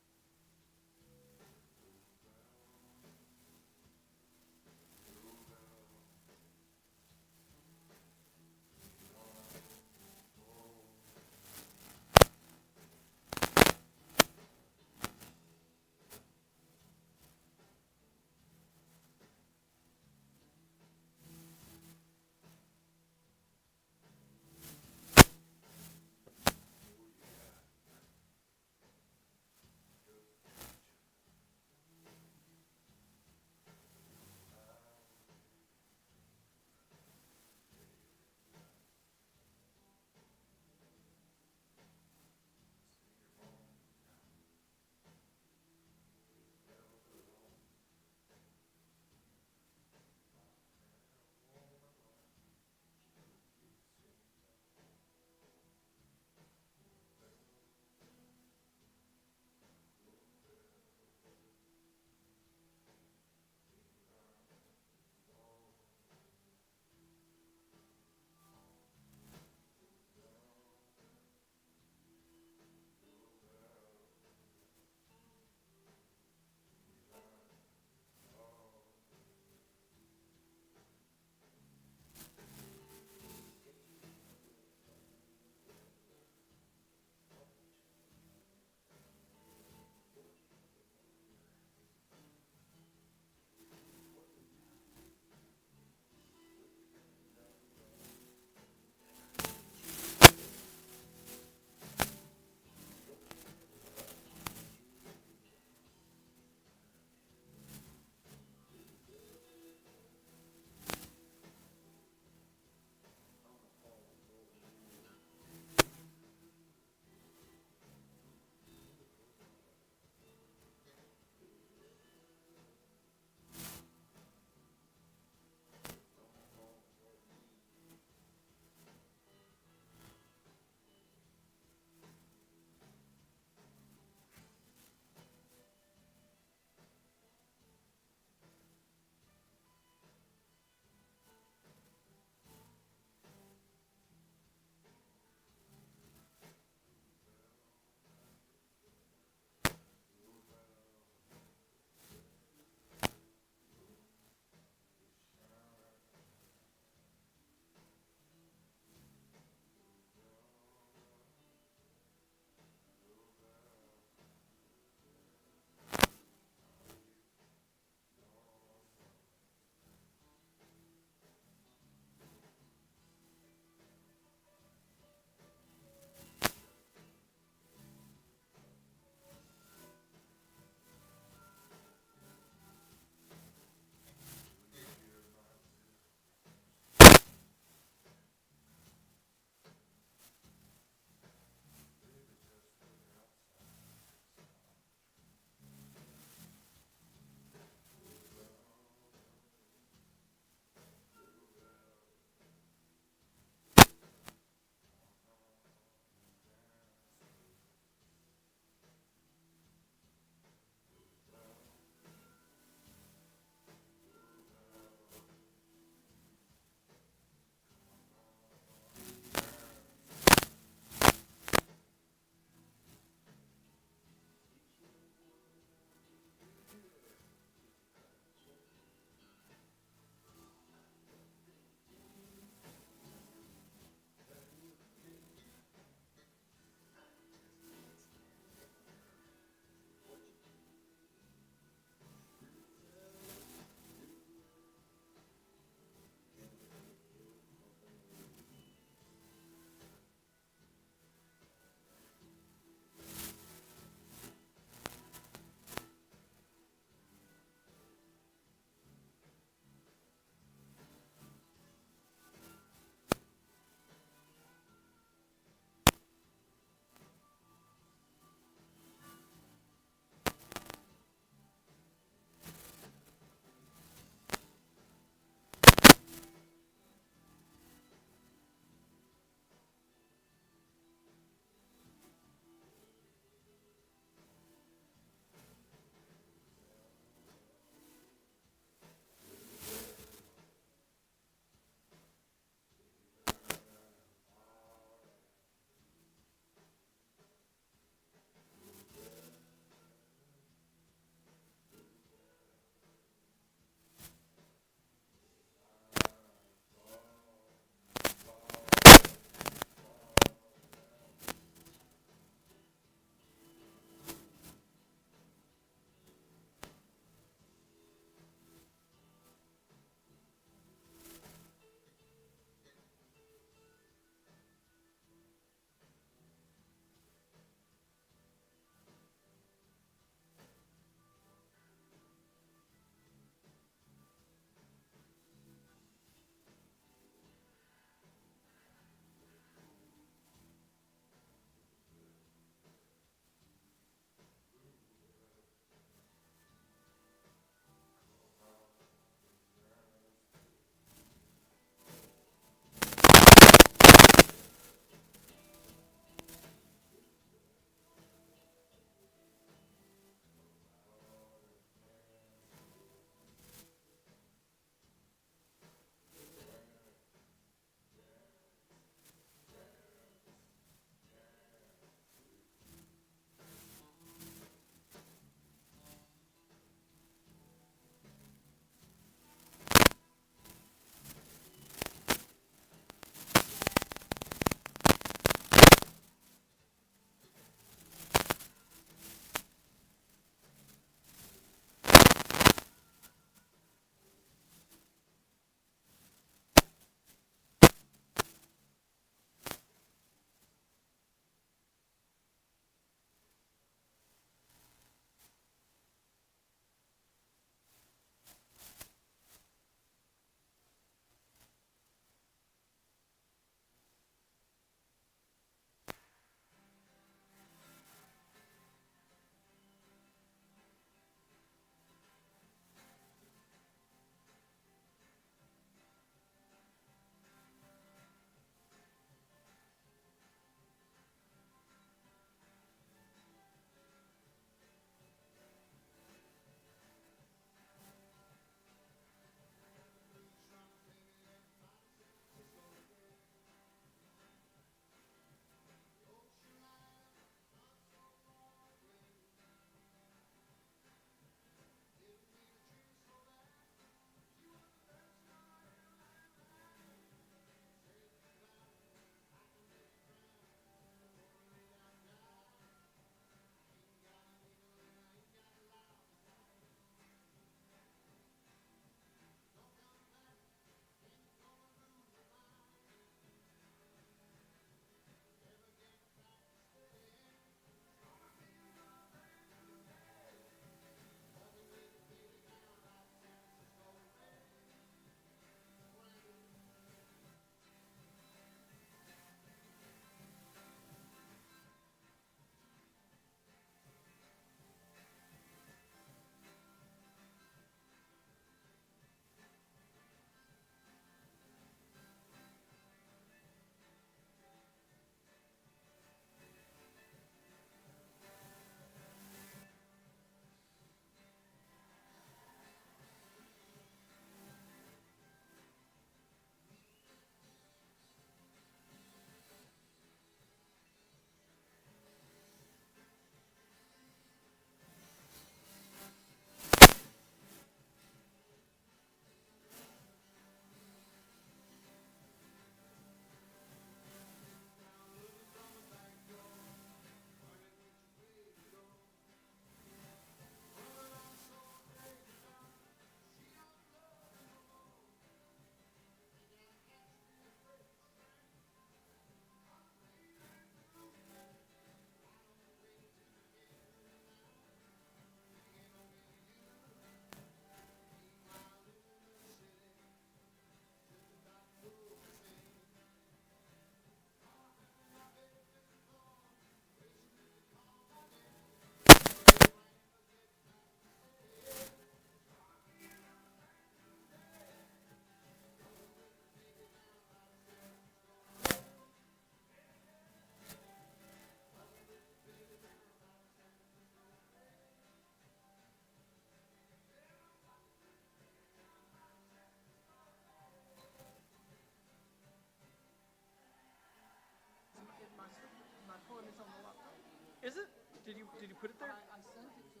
Is it? Did you put it there? I sent it to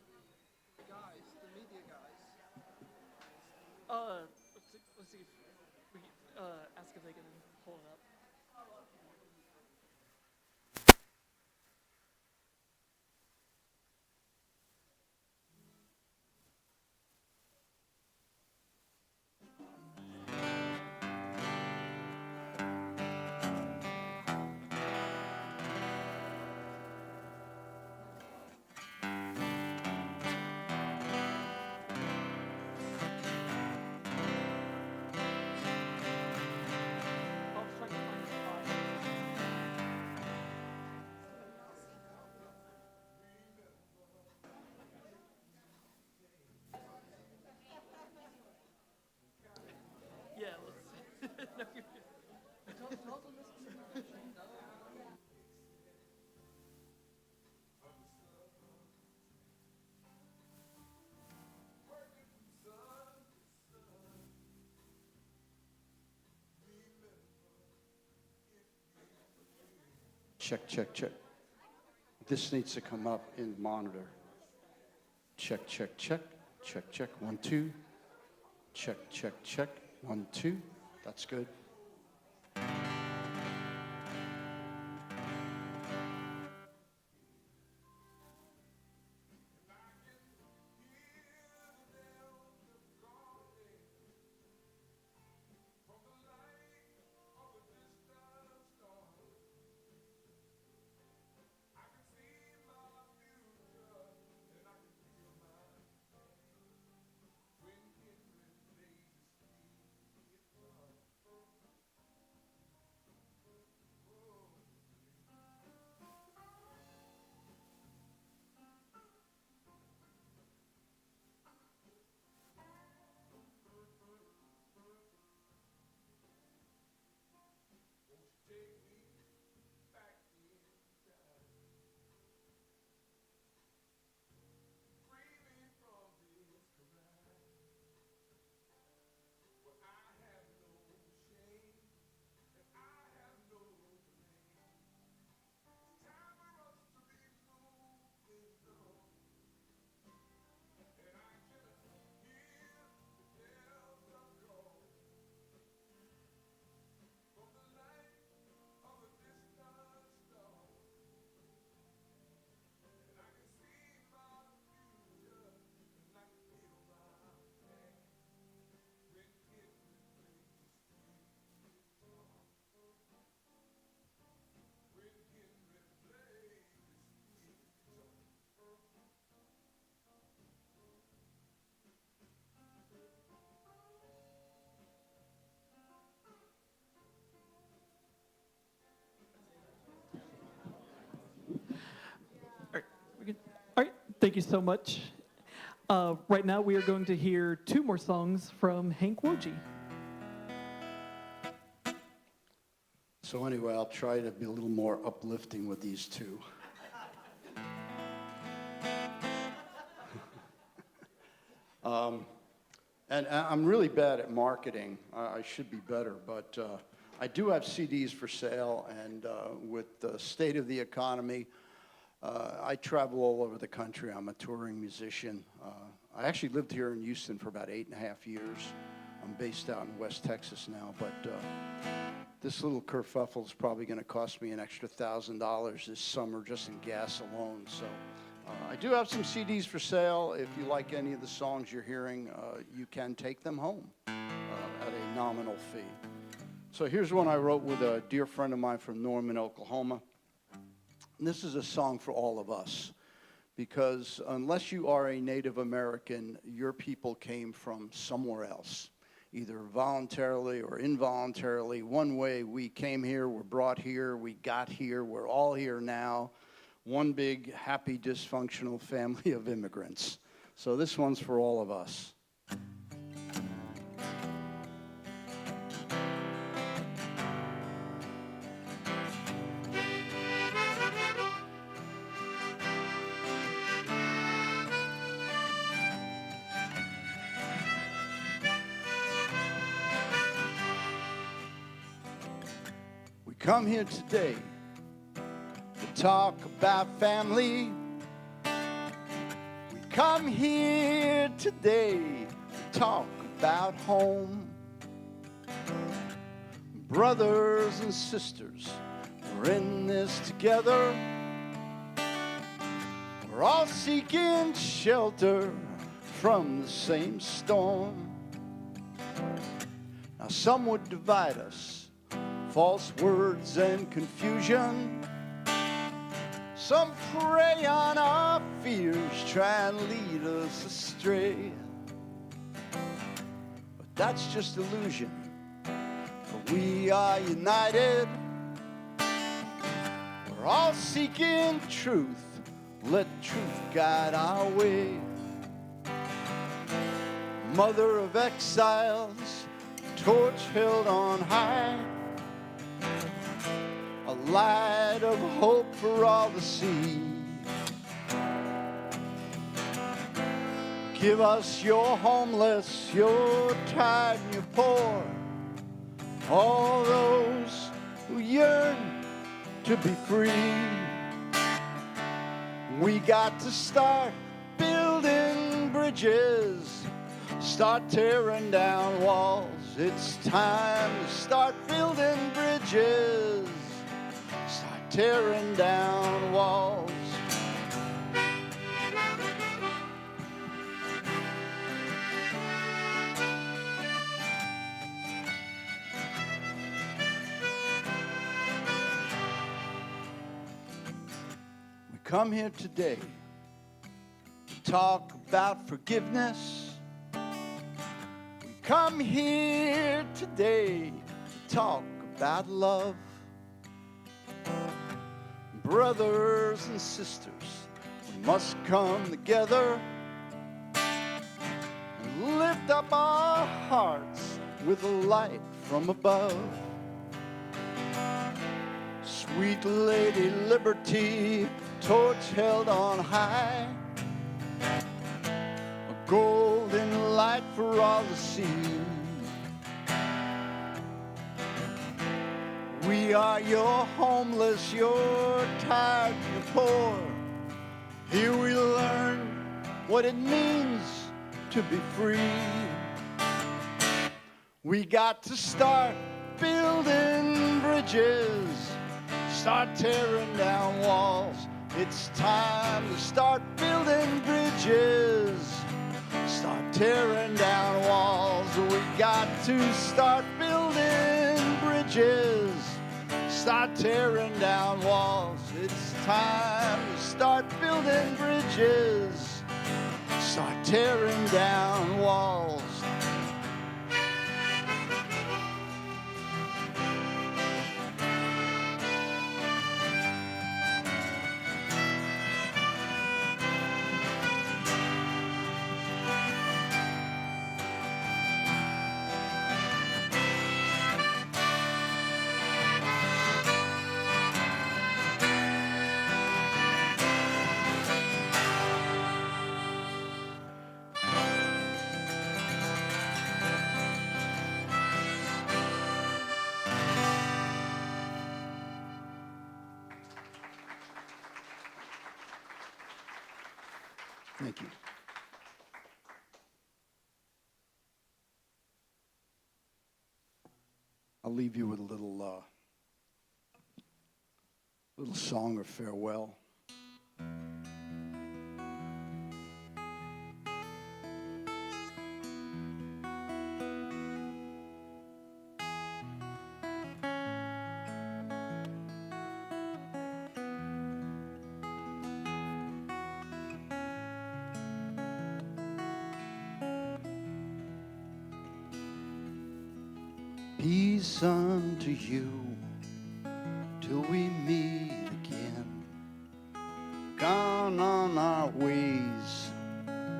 the guys, the media guys. Let's see if we ask if they can pull it up. Yeah, let's see. No, you're good. Check, check, check. This needs to come up in monitor. Check, check, check. Check, check. 1, 2. Check, check, check. 1, 2. That's good. All right, thank you so much. Right now, we are going to hear 2 more songs from Hank Woji. So anyway, I'll try to be a little more uplifting with these 2. And I'm really bad at marketing. I should be better, but I do have CDs for sale, and with the state of the economy, I travel all over the country. I'm a touring musician. I actually lived here in Houston for about 8.5 years. I'm based out in West Texas now, but this little kerfuffle is probably going to cost me an extra $1,000 this summer just in gas alone. So I do have some CDs for sale. If you like any of the songs you're hearing, you can take them home at a nominal fee. So here's one I wrote with a dear friend of mine from Norman, Oklahoma. And this is a song for all of us, because unless you are a Native American, your people came from somewhere else, either voluntarily or involuntarily. One way, we came here, we're brought here, we got here, we're all here now. One big, happy, dysfunctional family of immigrants. So this one's for all of us. We come here today to talk about family. We come here today to talk about home. Brothers and sisters, we're in this together. We're all seeking shelter from the same storm. Now some would divide us, false words and confusion. Some prey on our fears, try and lead us astray. But that's just illusion, for we are united. We're all seeking truth, let truth guide our way. Mother of exiles, torch held on high, a light of hope for all to see. Give us your homeless, your tired and your poor, all those who yearn to be free. We got to start building bridges, start tearing down walls. It's time to start building bridges, start tearing down walls. We come here today to talk about forgiveness. Come here today to talk about love. Brothers and sisters, we must come together and lift up our hearts with a light from above. Sweet Lady Liberty, torch held on high, golden light for all to see. We are your homeless, your tired, your poor. Here we learn what it means to be free. We got to start building bridges, start tearing down walls. It's time to start building bridges, start tearing down walls. We got to start building bridges, start tearing down walls. It's time to start building bridges, start tearing down walls. Thank you. I'll leave you with a little song of farewell. Peace unto you till we meet again. Gone on our ways,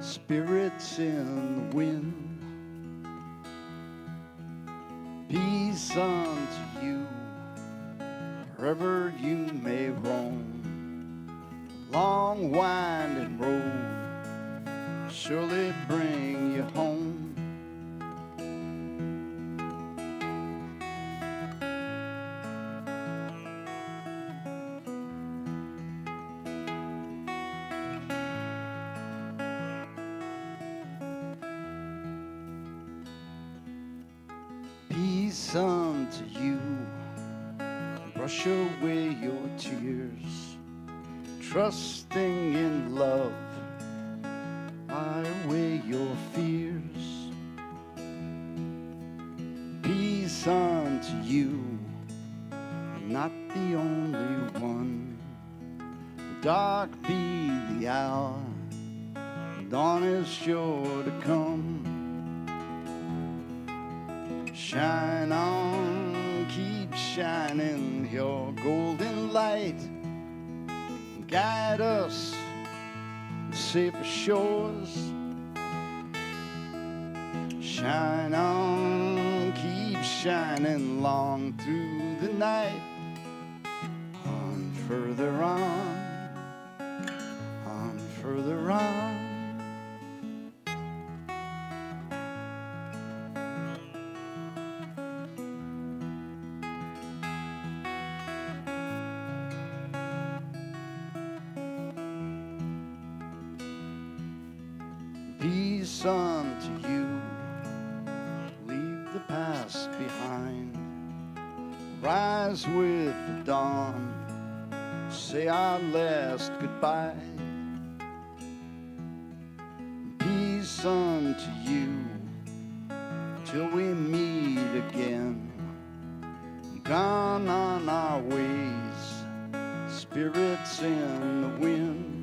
spirits in the wind. Peace unto you wherever you may roam. Long winding road surely bring you home. Peace unto you. Brush away your tears. Trusting in love, fire away your fears. Peace unto you, not the only one. Dark be the hour, dawn is sure to come. Shine on, keep shining your golden light. Guide us to safer shores. Shine on, keep shining long through the night. On, further on, further on. Peace unto you, leave the past behind. Rise with the dawn, say our last goodbye. Peace unto you, till we meet again. Gone on our ways, spirits in the wind.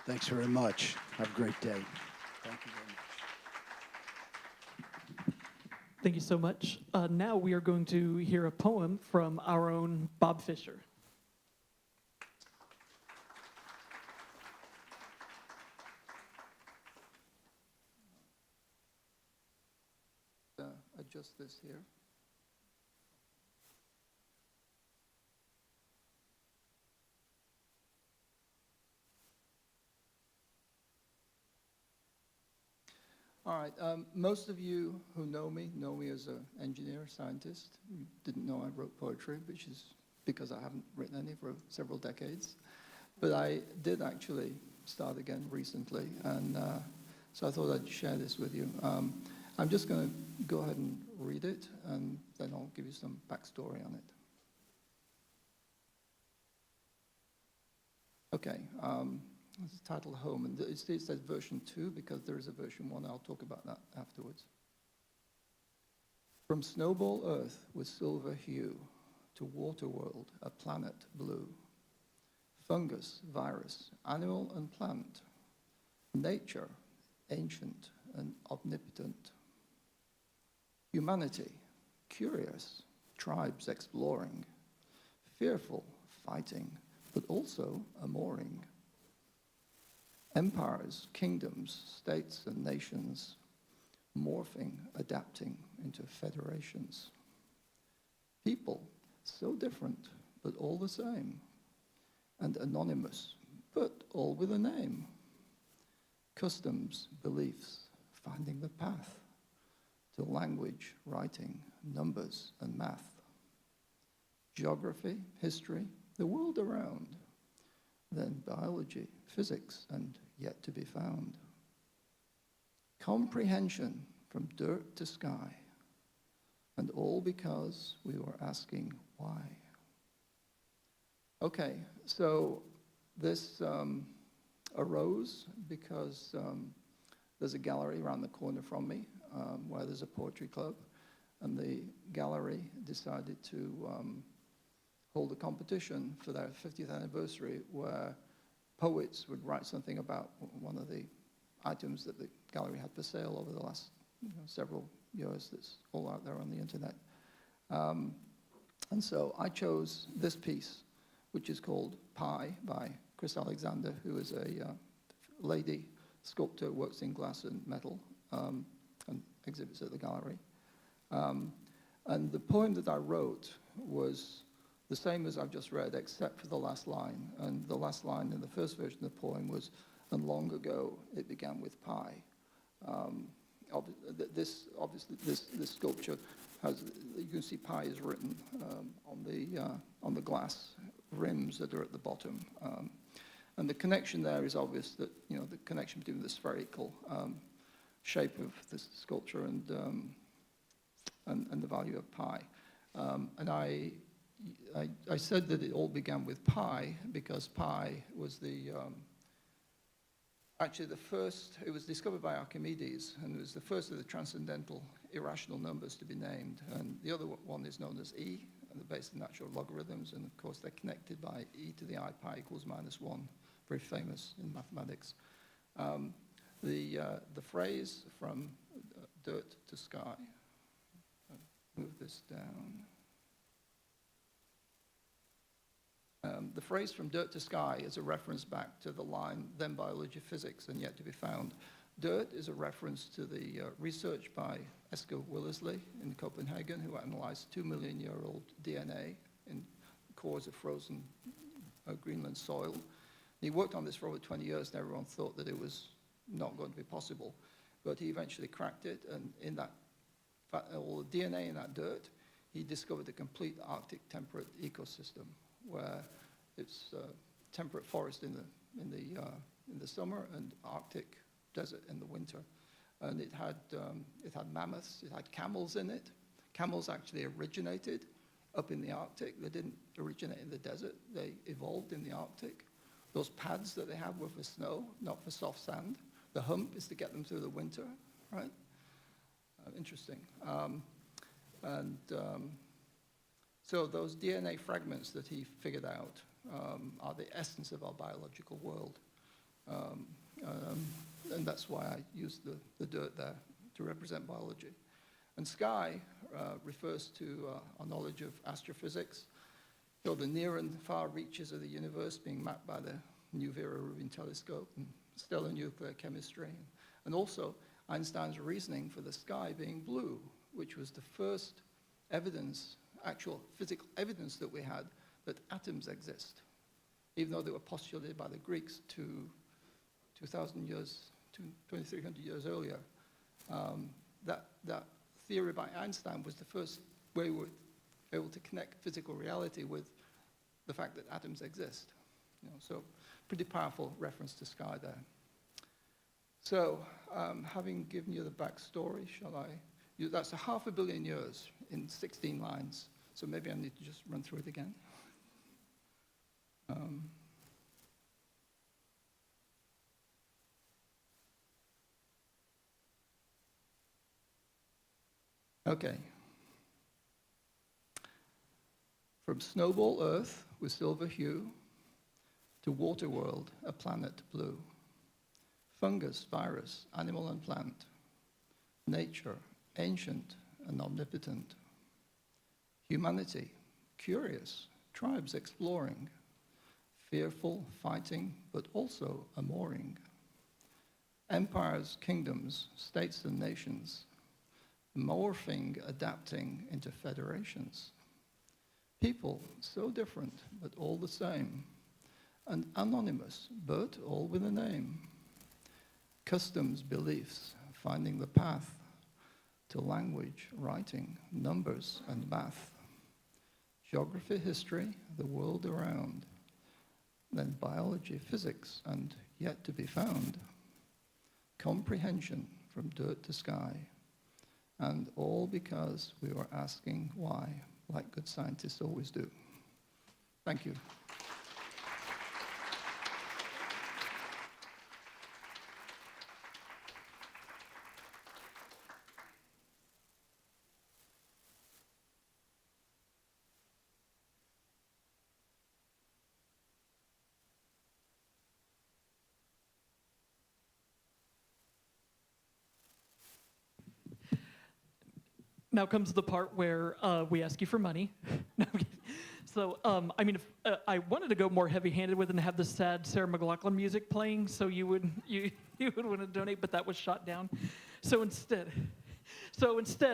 Thanks very much. Have a great day. Thank you very much. Thank you so much. Now we are going to hear a poem from our own Bob Fisher. Adjust this here. All right, most of you who know me as an engineer, scientist. You didn't know I wrote poetry, which is because I haven't written any for several decades. But I did actually start again recently, and so I thought I'd share this with you. I'm just going to go ahead and read it, and then I'll give you some backstory on it. Okay. It's titled Home, and it says version 2 because there is a version 1. I'll talk about that afterwards. From snowball earth with silver hue to water world, a planet blue. Fungus, virus, animal and plant. Nature, ancient and omnipotent. Humanity, curious, tribes exploring. Fearful, fighting, but also a mooring. Empires, kingdoms, states, and nations, morphing, adapting into federations. People, so different, but all the same. And anonymous, but all with a name. Customs, beliefs, finding the path to language, writing, numbers, and math. Geography, history, the world around. Then biology, physics, and yet to be found. Comprehension from dirt to sky, and all because we were asking why. Okay, so this arose because there's a gallery around the corner from me where there's a poetry club, and the gallery decided to hold a competition for their 50th anniversary where poets would write something about one of the items that the gallery had for sale over the last several years. That's all out there on the internet. And so I chose this piece, which is called Pie by Chris Alexander, who is a lady sculptor who works in glass and metal and exhibits at the gallery. And the poem that I wrote was the same as I've just read, except for the last line. And the last line in the first version of the poem was, and long ago it began with pie. Obviously, this sculpture has, you can see pi is written on the glass rims that are at the bottom. And the connection there is obvious that, you know, the connection between the spherical shape of this sculpture and the value of pi. And I said that it all began with pi because pi was actually the first, it was discovered by Archimedes, and it was the first of the transcendental irrational numbers to be named. And the other one is known as e, and they're based on natural logarithms, and of course they're connected by e to the I pi equals -1, very famous in mathematics. The phrase from dirt to sky, move this down. The phrase from dirt to sky is a reference back to the line, then biology, physics, and yet to be found. Dirt is a reference to the research by Esker Willerslev in Copenhagen, who analyzed 2 million-year-old DNA in cores of frozen Greenland soil. He worked on this for over 20 years, and everyone thought that it was not going to be possible. But he eventually cracked it, and in that, all the DNA in that dirt, he discovered a complete Arctic temperate ecosystem, where it's temperate forest in the summer and Arctic desert in the winter. And it had mammoths, it had camels in it. Camels actually originated up in the Arctic. They didn't originate in the desert. They evolved in the Arctic. Those pads that they have were for snow, not for soft sand. The hump is to get them through the winter, right? Interesting. So those DNA fragments that he figured out are the essence of our biological world. And that's why I used the dirt there to represent biology. And sky refers to our knowledge of astrophysics, so the near and far reaches of the universe being mapped by the New Vera Rubin telescope and stellar nuclear chemistry. And also Einstein's reasoning for the sky being blue, which was the first evidence, actual physical evidence that we had that atoms exist, even though they were postulated by the Greeks 2,000 years, 2,300 years earlier. That theory by Einstein was the first way we were able to connect physical reality with the fact that atoms exist. You know, so pretty powerful reference to sky there. So having given you the backstory, shall I? That's 500 million years in 16 lines. So maybe I need to just run through it again. Okay. From snowball Earth with silver hue to water world, a planet blue. Fungus, virus, animal and plant. Nature, ancient and omnipotent. Humanity, curious, tribes exploring. Fearful, fighting, but also amoring. Empires, kingdoms, states and nations. Morphing, adapting into federations. People so different, but all the same. And anonymous, but all with a name. Customs, beliefs, finding the path to language, writing, numbers, and math. Geography, history, the world around. Then biology, physics, and yet to be found. Comprehension from dirt to sky. And all because we were asking why, like good scientists always do. Thank you. Now comes the part where we ask you for money. No, I'm kidding. So, I mean, if, I wanted to go more heavy-handed with it and have the sad Sarah McLachlan music playing, so you would want to donate, but that was shot down. So instead,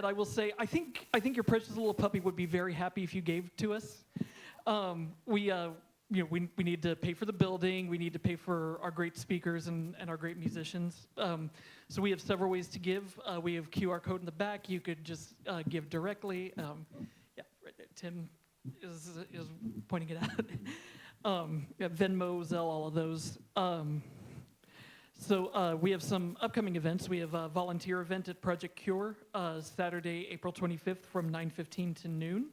I will say, I think your precious little puppy would be very happy if you gave to us. we need to pay for the building, we need to pay for our great speakers and our great musicians. So we have several ways to give. We have QR code in the back. You could just give directly. Yeah, right there. Tim is pointing it out. Yeah, Venmo, Zelle, all of those. So we have some upcoming events. We have a volunteer event at Project Cure, Saturday, April 25th from 9:15 to noon.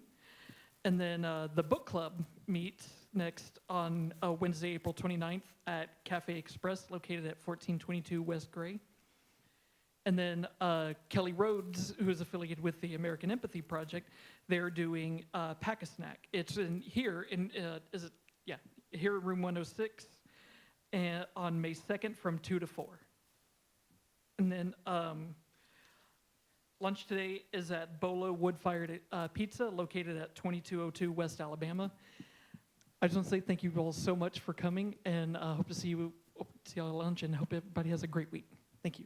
And then the book club meets next on Wednesday, April 29th at Cafe Express, located at 1422 West Gray. And then Kelly Rhodes, who is affiliated with the American Empathy Project, they're doing Pack-a-Snack. It's in here, here in room 106, and on May 2nd from 2 to 4. And then lunch today is at Bolo Wood-Fired Pizza, located at 2202 West Alabama. I just want to say thank you all so much for coming, and hope to see you all at lunch, and hope everybody has a great week. Thank you.